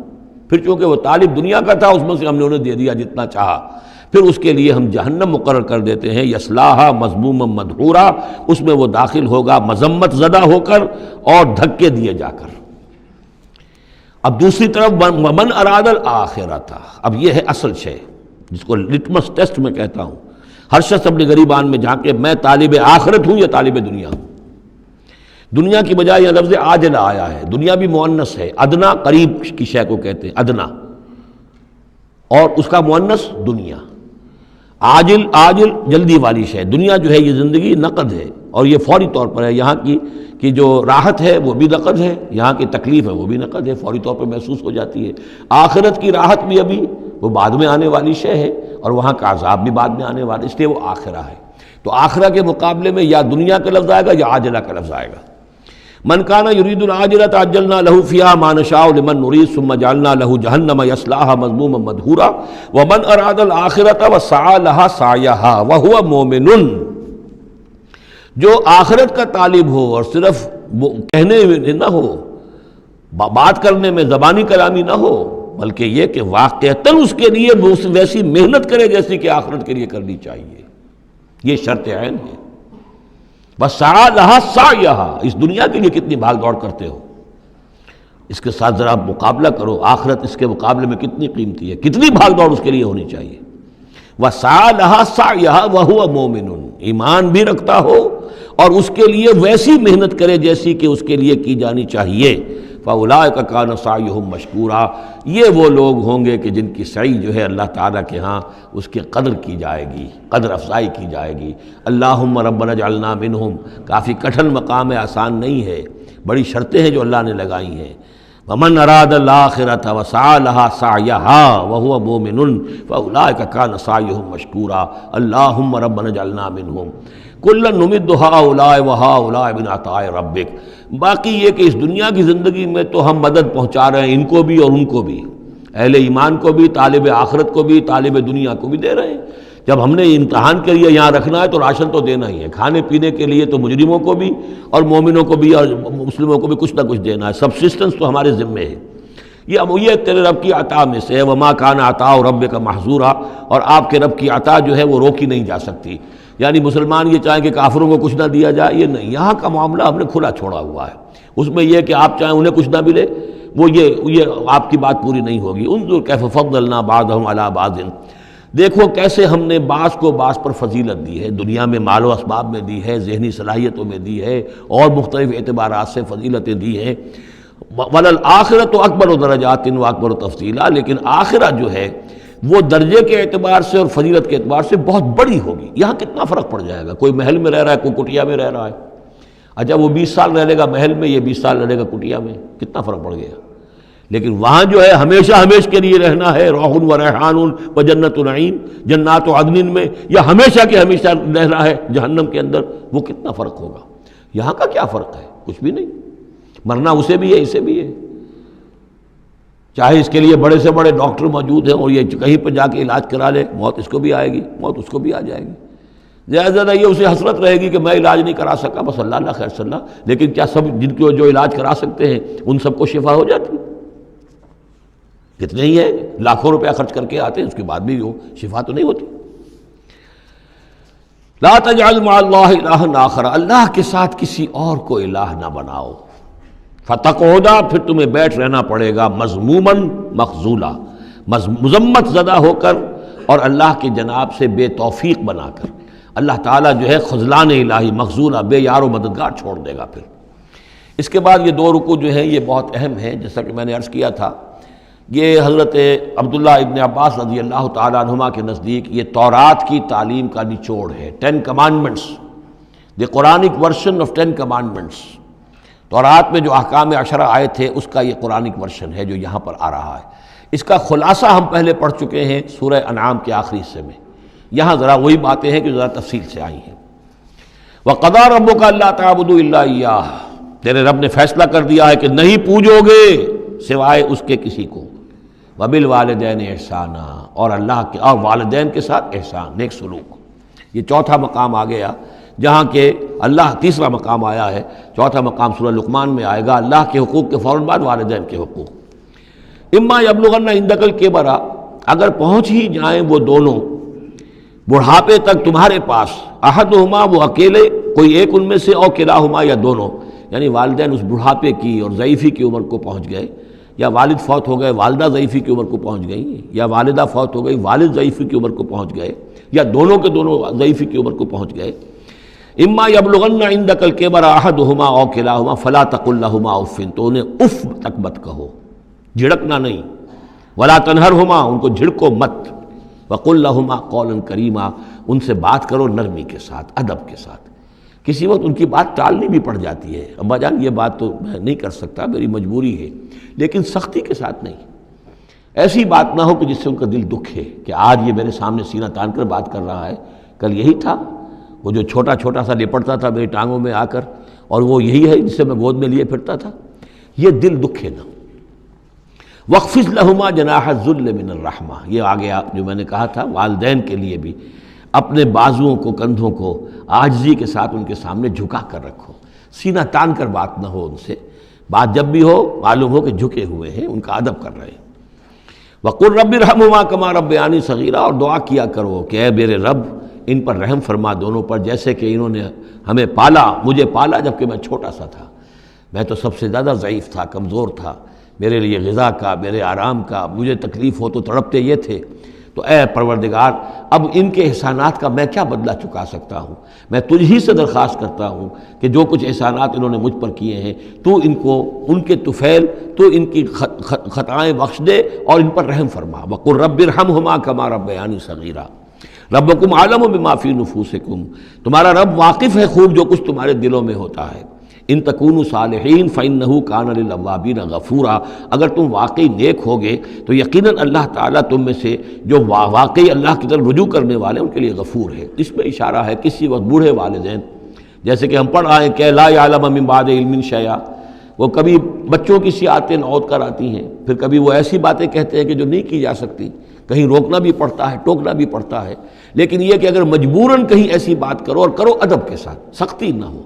پھر چونکہ وہ طالب دنیا کا تھا اس میں سے ہم نے انہیں دے دیا جتنا چاہا، پھر اس کے لیے ہم جہنم مقرر کر دیتے ہیں، یصلاھا مذموما مدحورا، اس میں وہ داخل ہوگا مذمت زدہ ہو کر اور دھکے دیے جا کر۔ اب دوسری طرف ومن اراد الآخرۃ، اب یہ ہے اصل شے جس کو لٹمس ٹیسٹ میں کہتا ہوں۔ ہر شخص اپنے گریبان میں جا کے میں طالب آخرت ہوں یا طالب دنیا ہوں۔ دنیا کی بجائے یہ لفظ عاجلہ آیا ہے، دنیا بھی مؤنث ہے، ادنا قریب کی شے کو کہتے ہیں ادنا، اور اس کا مؤنث دنیا۔ عاجل جلدی والی شے، دنیا جو ہے یہ زندگی نقد ہے اور یہ فوری طور پر ہے، یہاں کی جو راحت ہے وہ بھی نقد ہے، یہاں کی تکلیف ہے وہ بھی نقد ہے، فوری طور پر محسوس ہو جاتی ہے۔ آخرت کی راحت بھی ابھی وہ بعد میں آنے والی شے ہے، اور وہاں کا عذاب بھی بعد میں آنے والا، اس لیے وہ آخرہ ہے۔ تو آخرہ کے مقابلے میں یا دنیا کا لفظ آئے گا یا عاجلہ کا لفظ آئے گا۔ من کان یرید العاجلۃ عجلنا لہ فیہا ما نشاء لمن نرید ثم جعلنا لہ جہنم یصلاھا مذموما مدحورا ومن اراد الآخرۃ وسعی لہا سعیہا وہو مومن، جو آخرت کا طالب ہو اور صرف کہنے میں نہ ہو، بات کرنے میں زبانی کلامی نہ ہو، بلکہ یہ کہ واقعتاً اس کے لیے ویسی محنت کرے جیسی کہ آخرت کے لیے کرنی چاہیے، یہ شرط عین ہے۔ وسعی لہا سعیہا، اس دنیا کے لیے کتنی بھاگ دوڑ کرتے ہو، اس کے ساتھ ذرا مقابلہ کرو، آخرت اس کے مقابلے میں کتنی قیمتی ہے، کتنی بھاگ دوڑ اس کے لیے ہونی چاہیے۔ وسعی لہا سعیہا وہو مومن، ایمان بھی رکھتا ہو اور اس کے لیے ویسی محنت کرے جیسی کہ اس کے لیے کی جانی چاہیے۔ فَأُولَٰئِکَ کَانَ سَعْیُہُم مَشْکُورًا، یہ وہ لوگ ہوں گے کہ جن کی سعی جو ہے اللہ تعالیٰ کے ہاں اس کی قدر کی جائے گی، قدر افزائی کی جائے گی۔ اللہم ربنا اجعلنا منہم، کافی کٹھن مقام ہے، آسان نہیں ہے، بڑی شرطیں ہیں جو اللہ نے لگائی ہیں۔ ومن اراد الآخرۃ وسعی لہا سعیہا وہو مومن فاولئک کان سعیہم مشکورا اللہم ربنا اجعلنا منہم کلا نمد ہؤلاء وہؤلاء من عطاء ربک۔ باقی یہ کہ اس دنیا کی زندگی میں تو ہم مدد پہنچا رہے ہیں ان کو بھی اور ان کو بھی، اہل ایمان کو بھی، طالب آخرت کو بھی، طالب دنیا کو بھی دے رہے ہیں۔ جب ہم نے امتحان کے لیے یہاں رکھنا ہے تو راشن تو دینا ہی ہے، کھانے پینے کے لیے تو مجرموں کو بھی اور مومنوں کو بھی اور مسلموں کو بھی کچھ نہ کچھ دینا ہے، سبسسٹنس تو ہمارے ذمے ہے۔ یہ تیرے رب کی عطا میں سے ہے، وما کان عطاء ربک محظورا، اور آپ کے رب کی عطا جو ہے وہ روکی نہیں جا سکتی۔ یعنی مسلمان یہ چاہیں کہ کافروں کو کچھ نہ دیا جائے، یہ نہیں، یہاں کا معاملہ ہم نے کھلا چھوڑا ہوا ہے، اس میں یہ کہ آپ چاہیں انہیں کچھ نہ ملے، وہ یہ آپ کی بات پوری نہیں ہوگی۔ انظر کیف فضلنا بعضهم علی بعض، دیکھو کیسے ہم نے بعض کو بعض پر فضیلت دی ہے، دنیا میں مال و اسباب میں دی ہے، ذہنی صلاحیتوں میں دی ہے، اور مختلف اعتبارات سے فضیلتیں دی ہیں۔ وَلَلْآخِرَةُ أَكْبَرُ دَرَجَاتٍ وَأَكْبَرُ تَفْضِيلًا، لیکن آخرت جو ہے وہ درجے کے اعتبار سے اور فضیلت کے اعتبار سے بہت بڑی ہوگی۔ یہاں کتنا فرق پڑ جائے گا، کوئی محل میں رہ رہا ہے، کوئی کٹیا میں رہ رہا ہے۔ اچھا وہ 20 سال رہ لے گا محل میں، یہ 20 رہ لے گا کٹیا میں، کتنا فرق پڑ گیا۔ لیکن وہاں جو ہے ہمیشہ ہمیشہ کے لیے رہنا ہے، روح و ریحان و جنت نعیم، جنات و عدن میں، یا ہمیشہ کے ہمیشہ رہنا ہے جہنم کے اندر، وہ کتنا فرق ہوگا۔ یہاں کا کیا فرق ہے؟ کچھ بھی نہیں، مرنا اسے بھی ہے اسے بھی ہے، چاہے اس کے لیے بڑے سے بڑے ڈاکٹر موجود ہیں اور یہ کہیں پہ جا کے علاج کرا لے، موت اس کو بھی آئے گی، موت اس کو بھی آ جائے گی۔ زیادہ یہ اسے حسرت رہے گی کہ میں علاج نہیں کرا سکا، بس اللہ اللہ خیر صلی اللہ، لیکن کیا سب جن کو جو علاج کرا سکتے ہیں ان سب کو شفا ہو جاتی؟ کتنے ہی ہیں لاکھوں روپیہ خرچ کر کے آتے ہیں، اس کے بعد بھی وہ شفا تو نہیں ہوتی۔ لا تجعل مع اللہ الہا آخر، اللہ کے ساتھ کسی اور کو الہ نہ بناؤ۔ فتقعد، پھر تمہیں بیٹھ رہنا پڑے گا مذموما مخذولا، مذمت زدہ ہو کر اور اللہ کی جناب سے بے توفیق بنا کر۔ اللہ تعالیٰ جو ہے خذلان الہی، مخذولا، بے یار و مددگار چھوڑ دے گا۔ پھر اس کے بعد یہ 2 رکوع جو ہیں یہ بہت اہم ہیں، جیسا کہ میں نے عرض کیا تھا، یہ حضرت عبداللہ ابن عباس رضی اللہ تعالیٰ عنہما کے نزدیک یہ تورات کی تعلیم کا نچوڑ ہے، 10 commandments, the Quranic version of 10 commandments. تورات میں جو احکام 10 آئے تھے اس کا یہ قرآنک ورژن ہے جو یہاں پر آ رہا ہے۔ اس کا خلاصہ ہم پہلے پڑھ چکے ہیں سورہ انعام کے آخری حصے میں، یہاں ذرا وہی باتیں ہیں کہ ذرا تفصیل سے آئی ہیں۔ وَقَضَىٰ رَبُّكَ أَلَّا تَعْبُدُوا إِلَّا إِيَّاهُ، تیرے رب نے فیصلہ کر دیا ہے کہ نہیں پوجو گے سوائے اس کے کسی کو۔ وَبِالْوَالِدَيْنِ إِحْسَانًا، اور اللہ کے اور والدین کے ساتھ احسان، نیک سلوک۔ یہ چوتھا مقام آ گیا جہاں کہ اللہ، تیسرا مقام آیا ہے، چوتھا مقام سورہ لقمان میں آئے گا، اللہ کے حقوق کے فوراً بعد والدین کے حقوق۔ اما یبلغن عندک الکبر، اگر پہنچ ہی جائیں وہ دونوں بڑھاپے تک تمہارے پاس، احدہما، وہ اکیلے، کوئی ایک ان میں سے، او کلاہما، یا دونوں، یعنی والدین اس بڑھاپے کی اور ضعیفی کی عمر کو پہنچ گئے، یا والد فوت ہو گئے والدہ ضعیفی کی عمر کو پہنچ گئی، یا والدہ فوت ہو گئی والد ضعیفی کی عمر کو پہنچ گئے، یا دونوں کے دونوں ضعیفی کی عمر کو پہنچ گئے۔ اما یبلغن عندک الکبر احدہما او کلاہما فلا تقل لہما اف، تو انہیں اف تک مت کہو، جھڑکنا نہیں، ولا تنہرہما، ان کو جھڑکو مت، وقل لہما قولا کریما، ان سے بات کرو نرمی کے ساتھ، ادب کے ساتھ۔ کسی وقت ان کی بات ٹالنی بھی پڑ جاتی ہے، ابا جان یہ بات تو میں نہیں کر سکتا، میری مجبوری ہے، لیکن سختی کے ساتھ نہیں۔ ایسی بات نہ ہو کہ جس سے ان کا دل دکھے کہ آج یہ میرے سامنے سینہ تان کر بات کر رہا ہے، کل یہی تھا وہ جو چھوٹا چھوٹا سا لپٹتا تھا میری ٹانگوں میں آ کر، اور وہ یہی ہے جسے میں گود میں لیے پھرتا تھا، یہ دل دکھے نہ۔ وَاخْفِضْ لَهُمَا جَنَاحَ الذُّلِّ مِنَ الرَّحْمَةِ، یہ آگے جو میں نے کہا تھا والدین کے لیے بھی اپنے بازوؤں کو، کندھوں کو عاجزی کے ساتھ ان کے سامنے جھکا کر رکھو، سینہ تان کر بات نہ ہو ان سے، بات جب بھی ہو معلوم ہو کہ جھکے ہوئے ہیں، ان کا ادب کر رہے ہیں۔ وَقُلْ رَبِّ ارْحَمْهُمَا كَمَا رَبَّيَانِي صَغِيرًا، اور دعا کیا کرو کہ اے میرے رب ان پر رحم فرما دونوں پر، جیسے کہ انہوں نے ہمیں پالا، مجھے پالا جب کہ میں چھوٹا سا تھا، میں تو سب سے زیادہ ضعیف تھا، کمزور تھا، میرے لیے غذا کا، میرے آرام کا، مجھے تکلیف ہو تو تڑپتے یہ تھے، تو اے پروردگار اب ان کے احسانات کا میں کیا بدلہ چکا سکتا ہوں، میں تجھ ہی سے درخواست کرتا ہوں کہ جو کچھ احسانات انہوں نے مجھ پر کیے ہیں تو ان کو، ان کے طفیل، تو ان کی خطائیں بخش دے اور ان پر رحم فرما۔ وَقُلْ رَبِّ ارْحَمْهُمَا كَمَا رَبَّيَانِي صَغِيرًا، ربکم عالم بما فی نفوسکم، تمہارا رب واقف ہے خوب جو کچھ تمہارے دلوں میں ہوتا ہے۔ ان تکونوا صالحین فإنہ کان للأوابین غفورا، اگر تم واقعی نیک ہوگے تو یقیناً اللہ تعالیٰ تم میں سے جو واقعی اللہ کی طرف رجوع کرنے والے ان کے لیے غفور ہے۔ اس میں اشارہ ہے کسی وقت بوڑھے والدین، جیسے کہ ہم پڑھ آئے کہ لا یعلم من بعد علم شیئا، وہ کبھی بچوں کی سی آتیں نوت کر آتی ہیں، پھر کبھی وہ ایسی باتیں کہتے ہیں کہ جو نہیں کی جا سکتی، کہیں روکنا بھی پڑتا ہے، ٹوکنا بھی پڑتا ہے، لیکن یہ کہ اگر مجبوراً کہیں ایسی بات کرو اور کرو ادب کے ساتھ، سختی نہ ہو،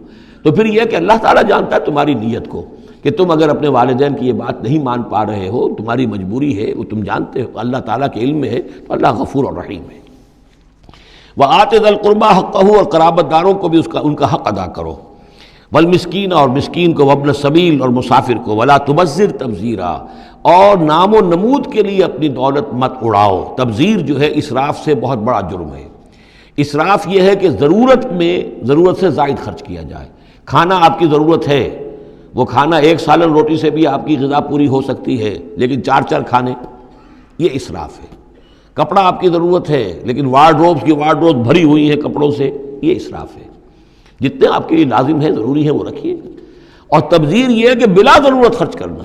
تو پھر یہ کہ اللہ تعالیٰ جانتا ہے تمہاری نیت کو، کہ تم اگر اپنے والدین کی یہ بات نہیں مان پا رہے ہو، تمہاری مجبوری ہے، وہ تم جانتے ہو، اللہ تعالیٰ کے علم میں ہے، تو اللہ غفور اور رحیم ہے۔ وَآتِ ذَا الْقُرْبَىٰ حَقَّهُ، اور قرابت داروں کو بھی ان کا حق ادا کرو، والمسکین، اور مسکین کو، وابن السبیل، اور مسافر کو، ولا تبذر تبذیرا، اور نام و نمود کے لیے اپنی دولت مت اڑاؤ۔ تبذیر جو ہے اسراف سے بہت بڑا جرم ہے۔ اسراف یہ ہے کہ ضرورت میں ضرورت سے زائد خرچ کیا جائے۔ کھانا آپ کی ضرورت ہے، وہ کھانا ایک سالن روٹی سے بھی آپ کی غذا پوری ہو سکتی ہے، لیکن 4 کھانے، یہ اسراف ہے۔ کپڑا آپ کی ضرورت ہے لیکن وارڈروبس کی وارڈروب بھری ہوئی ہیں کپڑوں سے، یہ اسراف ہے۔ جتنے آپ کے لیے لازم ہے، ضروری ہے، وہ رکھیے۔ اور تبذیر یہ ہے کہ بلا ضرورت خرچ کرنا،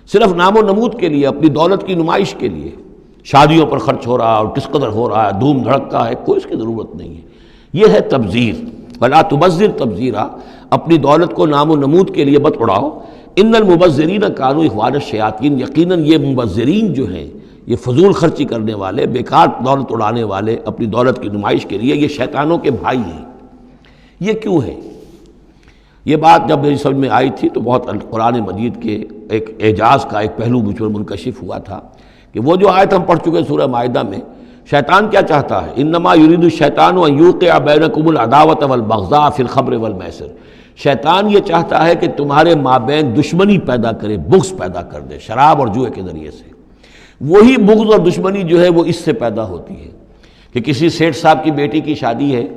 صرف نام و نمود کے لیے، اپنی دولت کی نمائش کے لیے، شادیوں پر خرچ ہو رہا ہے اور کس قدر ہو رہا ہے، دھوم دھڑکا ہے، کوئی اس کی ضرورت نہیں ہے۔ یہ ہے تبذیر۔ ولا تبذر تبذیرا، اپنی دولت کو نام و نمود کے لیے مت اڑاؤ۔ ان المبذرین کانوا اخوان الشیاطین، یقیناً یہ مبذرین جو ہیں، یہ فضول خرچی کرنے والے، بیکار دولت اڑانے والے، اپنی دولت کی نمائش کے لیے، یہ شیطانوں کے بھائی ہیں۔ یہ کیوں ہے؟ یہ بات جب میری سمجھ میں آئی تھی تو بہت قرآن مجید کے ایک اعجاز کا ایک پہلو مجھ پر منکشف ہوا تھا کہ وہ جو آیت ہم پڑھ چکے سورہ مائدہ میں، شیطان کیا چاہتا ہے؟ انما یرید الشیطان ان یوقع بینکم العداوۃ والبغضاء فی الخمر والمیسر۔ شیطان یہ چاہتا ہے کہ تمہارے مابین دشمنی پیدا کرے، بغض پیدا کر دے شراب اور جوئے کے ذریعے سے۔ وہی بغض اور دشمنی جو ہے وہ اس سے پیدا ہوتی ہے کہ کسی سیٹھ صاحب کی بیٹی کی شادی ہے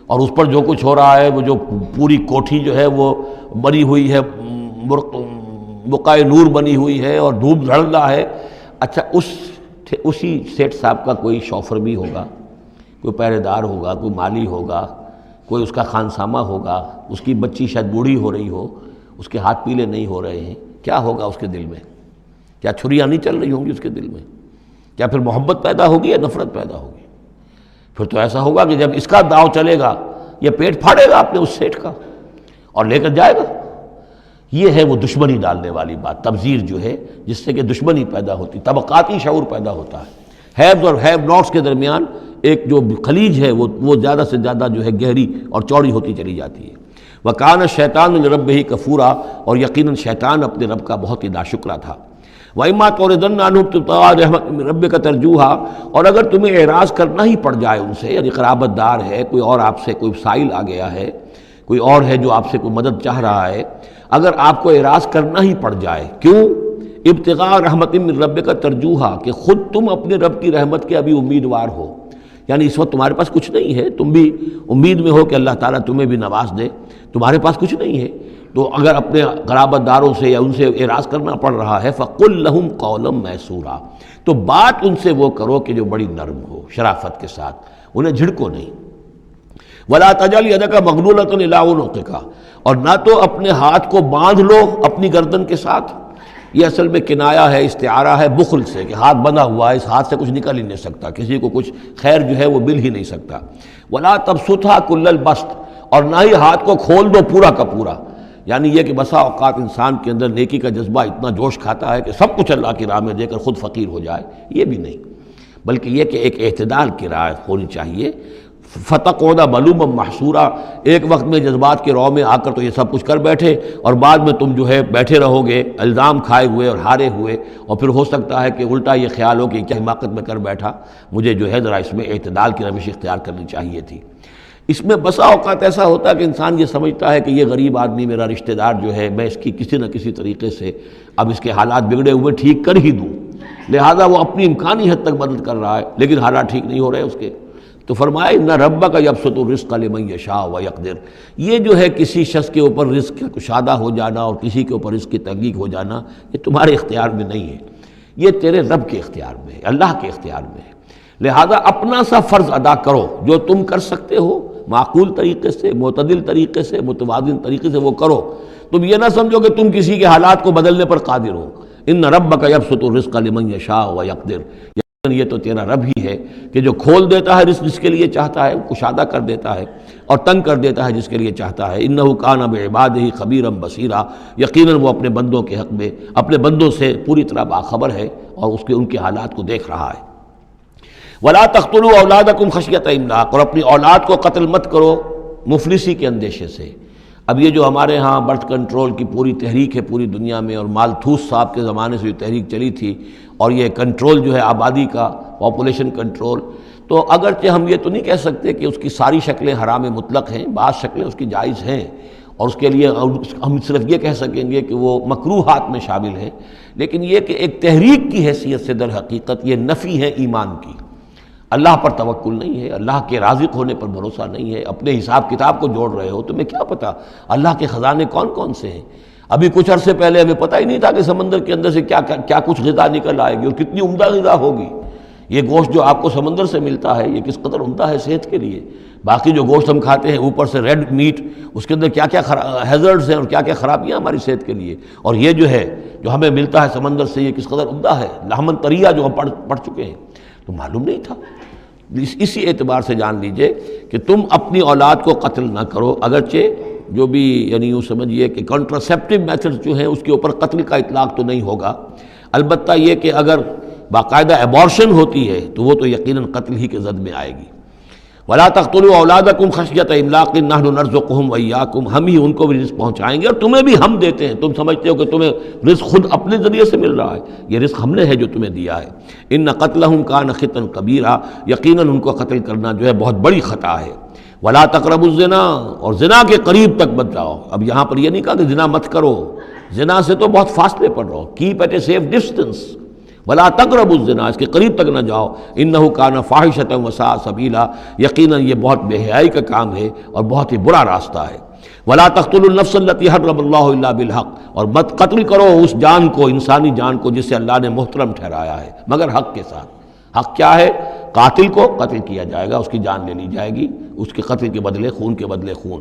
اور اس پر جو کچھ ہو رہا ہے، وہ جو پوری کوٹھی جو ہے وہ بنی ہوئی ہے، بقائے نور بنی ہوئی ہے اور دھوپ دھڑ رہا ہے۔ اچھا، اسی سیٹھ صاحب کا کوئی شوفر بھی ہوگا، کوئی پہرے دار ہوگا، کوئی مالی ہوگا، کوئی اس کا خانسامہ ہوگا، اس کی بچی شاید بوڑھی ہو رہی ہو، اس کے ہاتھ پیلے نہیں ہو رہے ہیں، کیا ہوگا اس کے دل میں؟ کیا چھریاں نہیں چل رہی ہوں گی اس کے دل میں؟ کیا پھر محبت پیدا ہوگی یا نفرت پیدا ہوگی؟ پھر تو ایسا ہوگا کہ جب اس کا داؤ چلے گا، یہ پیٹ پھاڑے گا اپنے اس سیٹھ کا اور لے کر جائے گا۔ یہ ہے وہ دشمنی ڈالنے والی بات، تبذیر جو ہے، جس سے کہ دشمنی پیدا ہوتی، طبقاتی شعور پیدا ہوتا ہے۔ ہیوز اور ہیو ناٹس کے درمیان ایک جو خلیج ہے وہ زیادہ سے زیادہ جو ہے گہری اور چوڑی ہوتی چلی جاتی ہے۔ وَكَانَ الشَّيْطَانُ لِرَبِّهِ كَفُورًا، اور یقیناً شیطان اپنے رب کا بہت ہی ناشکرا تھا۔ وَإِمَّا تُعْرِضَنَّ عَنْهُمْ ابْتِغَاءَ رَحْمَةٍ مِّن رَّبِّكَ تَرْجُوهَا، اور اگر تمہیں اعراض کرنا ہی پڑ جائے ان سے، یعنی قرابت دار ہے، کوئی اور آپ سے کوئی سائل آ گیا ہے، کوئی اور ہے جو آپ سے کوئی مدد چاہ رہا ہے، اگر آپ کو اعراض کرنا ہی پڑ جائے، کیوں؟ ابتغاء رحمت من ربک ترجوہا، کہ خود تم اپنے رب کی رحمت کے ابھی امیدوار ہو، یعنی اس وقت تمہارے پاس کچھ نہیں ہے، تم بھی امید میں ہو کہ اللہ تعالیٰ تمہیں بھی نواز دے، تمہارے پاس کچھ نہیں ہے، تو اگر اپنے قرابت داروں سے یا ان سے اعراض کرنا پڑ رہا ہے، فَقُلْ لَهُمْ قَوْلًا مَيْسُورًا، تو بات ان سے وہ کرو کہ جو بڑی نرم ہو، شرافت کے ساتھ، انہیں جھڑکو نہیں۔ وَلَا تَجْعَلْ يَدَكَ مَغْلُولَةً إِلَىٰ عُنُقِكَ، اور نہ تو اپنے ہاتھ کو باندھ لو اپنی گردن کے ساتھ۔ یہ اصل میں کنایا ہے، استعارہ ہے بخل سے، کہ ہاتھ بندھا ہوا ہے، اس ہاتھ سے کچھ نکل ہی نہیں سکتا، کسی کو کچھ خیر جو ہے وہ مل ہی نہیں سکتا۔ وَلَا تَبْسُطْهَا كُلَّ الْبَسْطِ، اور نہ ہی ہاتھ کو کھول دو پورا کا پورا، یعنی یہ کہ بسا اوقات انسان کے اندر نیکی کا جذبہ اتنا جوش کھاتا ہے کہ سب کچھ اللہ کی راہ میں دے کر خود فقیر ہو جائے، یہ بھی نہیں، بلکہ یہ کہ ایک اعتدال کی رعایت ہونی چاہیے۔ فَتَقْعُدَ مَلُومًا مَحْسُورًا، ایک وقت میں جذبات کے رو میں آ کر تو یہ سب کچھ کر بیٹھے، اور بعد میں تم جو ہے بیٹھے رہو گے الزام کھائے ہوئے اور ہارے ہوئے، اور پھر ہو سکتا ہے کہ الٹا یہ خیال ہو کہ کیا حماقت میں کر بیٹھا، مجھے جو ہے ذرا اس میں اعتدال کی روش اختیار کرنی چاہیے تھی۔ اس میں بسا اوقات ایسا ہوتا ہے کہ انسان یہ سمجھتا ہے کہ یہ غریب آدمی میرا رشتہ دار جو ہے، میں اس کی کسی نہ کسی طریقے سے اب اس کے حالات بگڑے ہوئے ٹھیک کر ہی دوں، لہذا وہ اپنی امکانی حد تک مدد کر رہا ہے، لیکن حالات ٹھیک نہیں ہو رہے اس کے، تو فرمایا ان ربک یبسط الرزق لمن یشاء ویقدر، یہ جو ہے کسی شخص کے اوپر رزق کا کشادہ ہو جانا اور کسی کے اوپر رزق کی تنگی ہو جانا، یہ تمہارے اختیار میں نہیں ہے، یہ تیرے رب کے اختیار میں ہے، اللہ کے اختیار میں ہے۔ لہذا اپنا سا فرض ادا کرو جو تم کر سکتے ہو، معقول طریقے سے، معتدل طریقے سے، متوازن طریقے سے وہ کرو۔ تم یہ نہ سمجھو کہ تم کسی کے حالات کو بدلنے پر قادر ہو۔ ان ربک یبسط الرزق لمن یشاء ویقدر، یہ تو تیرا رب ہی ہے کہ جو کھول دیتا ہے رزق جس کے لیے چاہتا ہے، کشادہ کر دیتا ہے، اور تنگ کر دیتا ہے جس کے لیے چاہتا ہے۔ انہ کان بعبادہ خبیرا بصیرا، یقیناً وہ اپنے بندوں کے حق میں اپنے بندوں سے پوری طرح باخبر ہے اور ان کے حالات کو دیکھ رہا ہے۔ ولا تقتلوا اولادکم خشیۃ املاق، اور اپنی اولاد کو قتل مت کرو مفلسی کے اندیشے سے۔ اب یہ جو ہمارے ہاں برتھ کنٹرول کی پوری تحریک ہے پوری دنیا میں، اور مالتھوس صاحب کے زمانے سے جو تحریک چلی تھی، اور یہ کنٹرول جو ہے آبادی کا، پاپولیشن کنٹرول، تو اگرچہ ہم یہ تو نہیں کہہ سکتے کہ اس کی ساری شکلیں حرام مطلق ہیں، بعض شکلیں اس کی جائز ہیں، اور اس کے لیے ہم صرف یہ کہہ سکیں گے کہ وہ مکروہات میں شامل ہیں، لیکن یہ کہ ایک تحریک کی حیثیت سے در حقیقت یہ نفی ہے ایمان کی۔ اللہ پر توکل نہیں ہے، اللہ کے رازق ہونے پر بھروسہ نہیں ہے، اپنے حساب کتاب کو جوڑ رہے ہو، تمہیں کیا پتہ اللہ کے خزانے کون کون سے ہیں؟ ابھی کچھ عرصے پہلے ہمیں پتہ ہی نہیں تھا کہ سمندر کے اندر سے کیا کچھ غذا نکل آئے گی اور کتنی عمدہ غذا ہوگی۔ یہ گوشت جو آپ کو سمندر سے ملتا ہے یہ کس قدر عمدہ ہے صحت کے لیے۔ باقی جو گوشت ہم کھاتے ہیں اوپر سے ریڈ میٹ، اس کے اندر کیا کیا ہیزرڈز ہیں اور کیا کیا خرابیاں ہماری صحت کے لیے، اور یہ جو ہے جو ہمیں ملتا ہے سمندر سے یہ کس قدر عمدہ ہے، لحمن طریہ جو ہم پڑھ چکے ہیں، تو معلوم نہیں تھا۔ اسی اعتبار سے جان لیجئے کہ تم اپنی اولاد کو قتل نہ کرو، اگرچہ جو بھی یعنی یوں سمجھیے کہ کنٹراسیپٹیو میتھڈ جو ہیں اس کے اوپر قتل کا اطلاق تو نہیں ہوگا، البتہ یہ کہ اگر باقاعدہ ایبارشن ہوتی ہے تو وہ تو یقیناً قتل ہی کے زد میں آئے گی۔ وَلَا تَقْتُلُوا أَوْلَادَكُمْ خَشْيَةَ إِمْلَاقٍ نَحْنُ نَرْزُقُهُمْ وَإِيَّاكُمْ، ہم ہی ان کو بھی رزق پہنچائیں گے اور تمہیں بھی ہم دیتے ہیں۔ تم سمجھتے ہو کہ تمہیں رزق خود اپنے ذریعے سے مل رہا ہے، یہ رزق ہم نے ہے جو تمہیں دیا ہے۔ إِنَّ قَتْلَهُمْ كَانَ خِطًا كَبِيرًا، یقیناً ان کو قتل کرنا جو ہے بہت بڑی خطا ہے۔ وَلَا تَقْرَبُوا الزِّنَا، اور زنا کے قریب تک مت جاؤ۔ اب یہاں پر یہ نہیں کہا کہ زنا مت کرو، زنا سے تو بہت فاصلے پر رہو، keep at a safe distance. وَلَا تَقْرَبُوا الزِّنَا، اس کے قریب تک نہ جاؤ، إِنَّهُ كَانَ فَاحِشَةً وَسَاءَ سَبِيلًا، یقیناً یہ بہت بے حیائی کا کام ہے اور بہت ہی برا راستہ ہے۔ وَلَا تَقْتُلُوا النَّفْسَ الَّتِي حَرَّمَ اللَّهُ إِلَّا بِالْحَقِّ، اور مت قتل کرو اس جان کو، انسانی جان کو جسے اللہ نے محترم ٹھہرایا ہے مگر حق کے ساتھ۔ حق کیا ہے؟ قاتل کو قتل کیا جائے گا، اس کی جان لے لی جائے گی، اس کے قتل کے بدلے خون کے بدلے خون،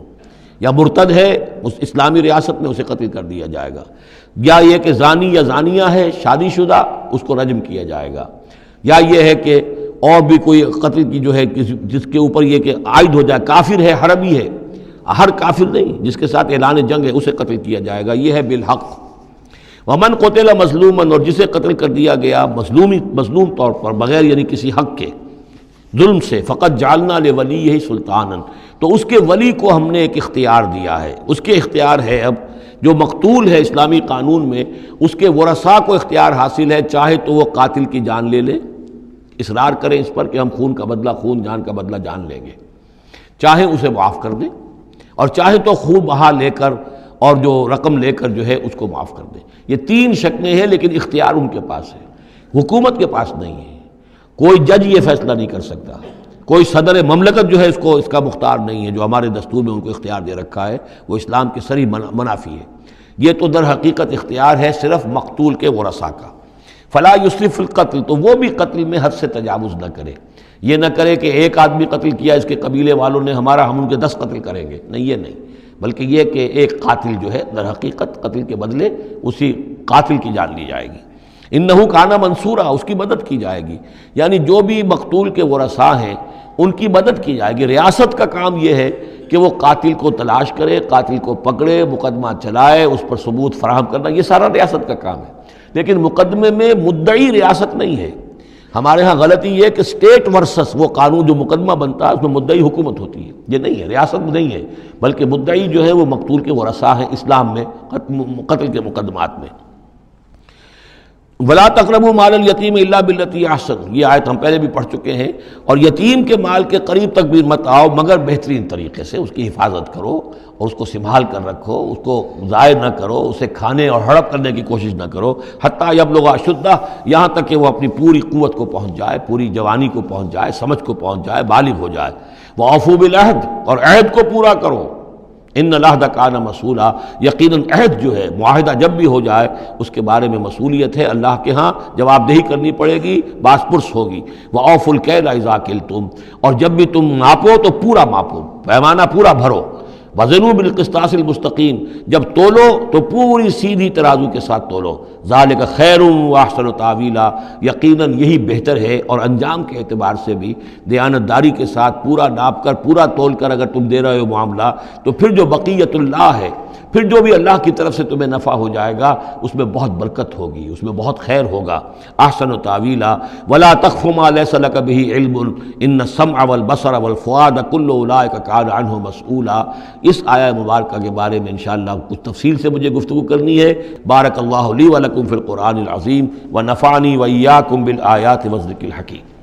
یا مرتد ہے اس اسلامی ریاست میں اسے قتل کر دیا جائے گا، یا یہ کہ زانی یا زانیہ ہے شادی شدہ اس کو رجم کیا جائے گا، یا یہ ہے کہ اور بھی کوئی قتل کی جو ہے جس کے اوپر یہ کہ عائد ہو جائے، کافر ہے حربی ہے، ہر کافر نہیں، جس کے ساتھ اعلان جنگ ہے اسے قتل کیا جائے گا، یہ ہے بالحق۔ ومن قتل مظلوما، اور جسے قتل کر دیا گیا مظلوم طور پر بغیر یعنی کسی حق کے ظلم سے، فقط جعلنا لولیہ سلطانا، تو اس کے ولی کو ہم نے ایک اختیار دیا ہے، اس کے اختیار ہے اب جو مقتول ہے اسلامی قانون میں اس کے ورثاء کو اختیار حاصل ہے، چاہے تو وہ قاتل کی جان لے لیں، اصرار کریں اس پر کہ ہم خون کا بدلہ خون، جان کا بدلہ جان لیں گے، چاہے اسے معاف کر دیں، اور چاہے تو خون بہا لے کر اور جو رقم لے کر جو ہے اس کو معاف کر دیں۔ یہ تین شکلیں ہیں، لیکن اختیار ان کے پاس ہے، حکومت کے پاس نہیں ہے، کوئی جج یہ فیصلہ نہیں کر سکتا، کوئی صدر مملکت جو ہے اس کا مختار نہیں ہے، جو ہمارے دستور میں ان کو اختیار دے رکھا ہے وہ اسلام کے صریح منافی ہے۔ یہ تو در حقیقت اختیار ہے صرف مقتول کے ورثاء کا۔ فلا یسرف فی القتل، تو وہ بھی قتل میں حد سے تجاوز نہ کرے، یہ نہ کرے کہ ایک آدمی قتل کیا اس کے قبیلے والوں نے ہم ان کے 10 قتل کریں گے، نہیں، یہ نہیں، بلکہ یہ کہ ایک قاتل جو ہے در حقیقت قتل کے بدلے اسی قاتل کی جان لی جائے گی۔ انہو کان منصورا، اس کی مدد کی جائے گی، یعنی جو بھی مقتول کے ورثاء ہیں ان کی مدد کی جائے گی۔ ریاست کا کام یہ ہے کہ وہ قاتل کو تلاش کرے، قاتل کو پکڑے، مقدمہ چلائے، اس پر ثبوت فراہم کرنا، یہ سارا ریاست کا کام ہے، لیکن مقدمے میں مدعی ریاست نہیں ہے۔ ہمارے ہاں غلطی یہ کہ اسٹیٹ ورسس وہ قانون جو مقدمہ بنتا ہے اس میں مدعی حکومت ہوتی ہے، یہ نہیں ہے، ریاست نہیں ہے، بلکہ مدعی جو ہے وہ مقتول کے ورثاء ہیں اسلام میں قتل کے مقدمات میں۔ وَلَا تَقْرَبُوا مَالَ الْيَتِيمِ إِلَّا بِالَّتِي أَحْسَنُ، یہ آیت ہم پہلے بھی پڑھ چکے ہیں، اور یتیم کے مال کے قریب تک بھی مت آؤ مگر بہترین طریقے سے، اس کی حفاظت کرو اور اس کو سنبھال کر رکھو، اس کو ضائع نہ کرو، اسے کھانے اور ہڑپ کرنے کی کوشش نہ کرو، حتیٰ یبلغ اشدہ، یہاں تک کہ وہ اپنی پوری قوت کو پہنچ جائے، پوری جوانی کو پہنچ جائے، سمجھ کو پہنچ جائے، بالغ ہو جائے۔ وَأَوْفُوا بِالْعَهْدِ، اور عہد کو پورا کرو، ان العہد کان مسئولا، یقیناً عہد جو ہے معاہدہ جب بھی ہو جائے اس کے بارے میں مسئولیت ہے، اللہ کے ہاں جواب دہی کرنی پڑے گی، باس پرس ہوگی۔ وَأَوْفُوا الْكَيْلَ إِذَا كِلْتُمْ، اور جب بھی تم ماپو تو پورا ماپو، پیمانہ پورا بھرو۔ وزنوا بالقسطاس المستقیم، جب تولو تو پوری سیدھی ترازو کے ساتھ تولو۔ ذالک خیر واحسن تاویلا، یقیناً یہی بہتر ہے، اور انجام کے اعتبار سے بھی دیانتداری کے ساتھ پورا ناپ کر پورا تول کر اگر تم دے رہے ہو معاملہ، تو پھر جو بقیت اللہ ہے، پھر جو بھی اللہ کی طرف سے تمہیں نفع ہو جائے گا اس میں بہت برکت ہوگی، اس میں بہت خیر ہوگا۔ احسن تاویلا ولا تخف ما ليس لك به علم ان السمع والبصر والفؤاد كل اولئك كان عنه مسؤولا۔ اس آیہ مبارکہ کے بارے میں انشاءاللہ کچھ تفصیل سے مجھے گفتگو کرنی ہے۔ بارک اللہ لی ولکم فی القرآن العظیم ونفعنی وإیاکم بالآیات والذکر الحکیم۔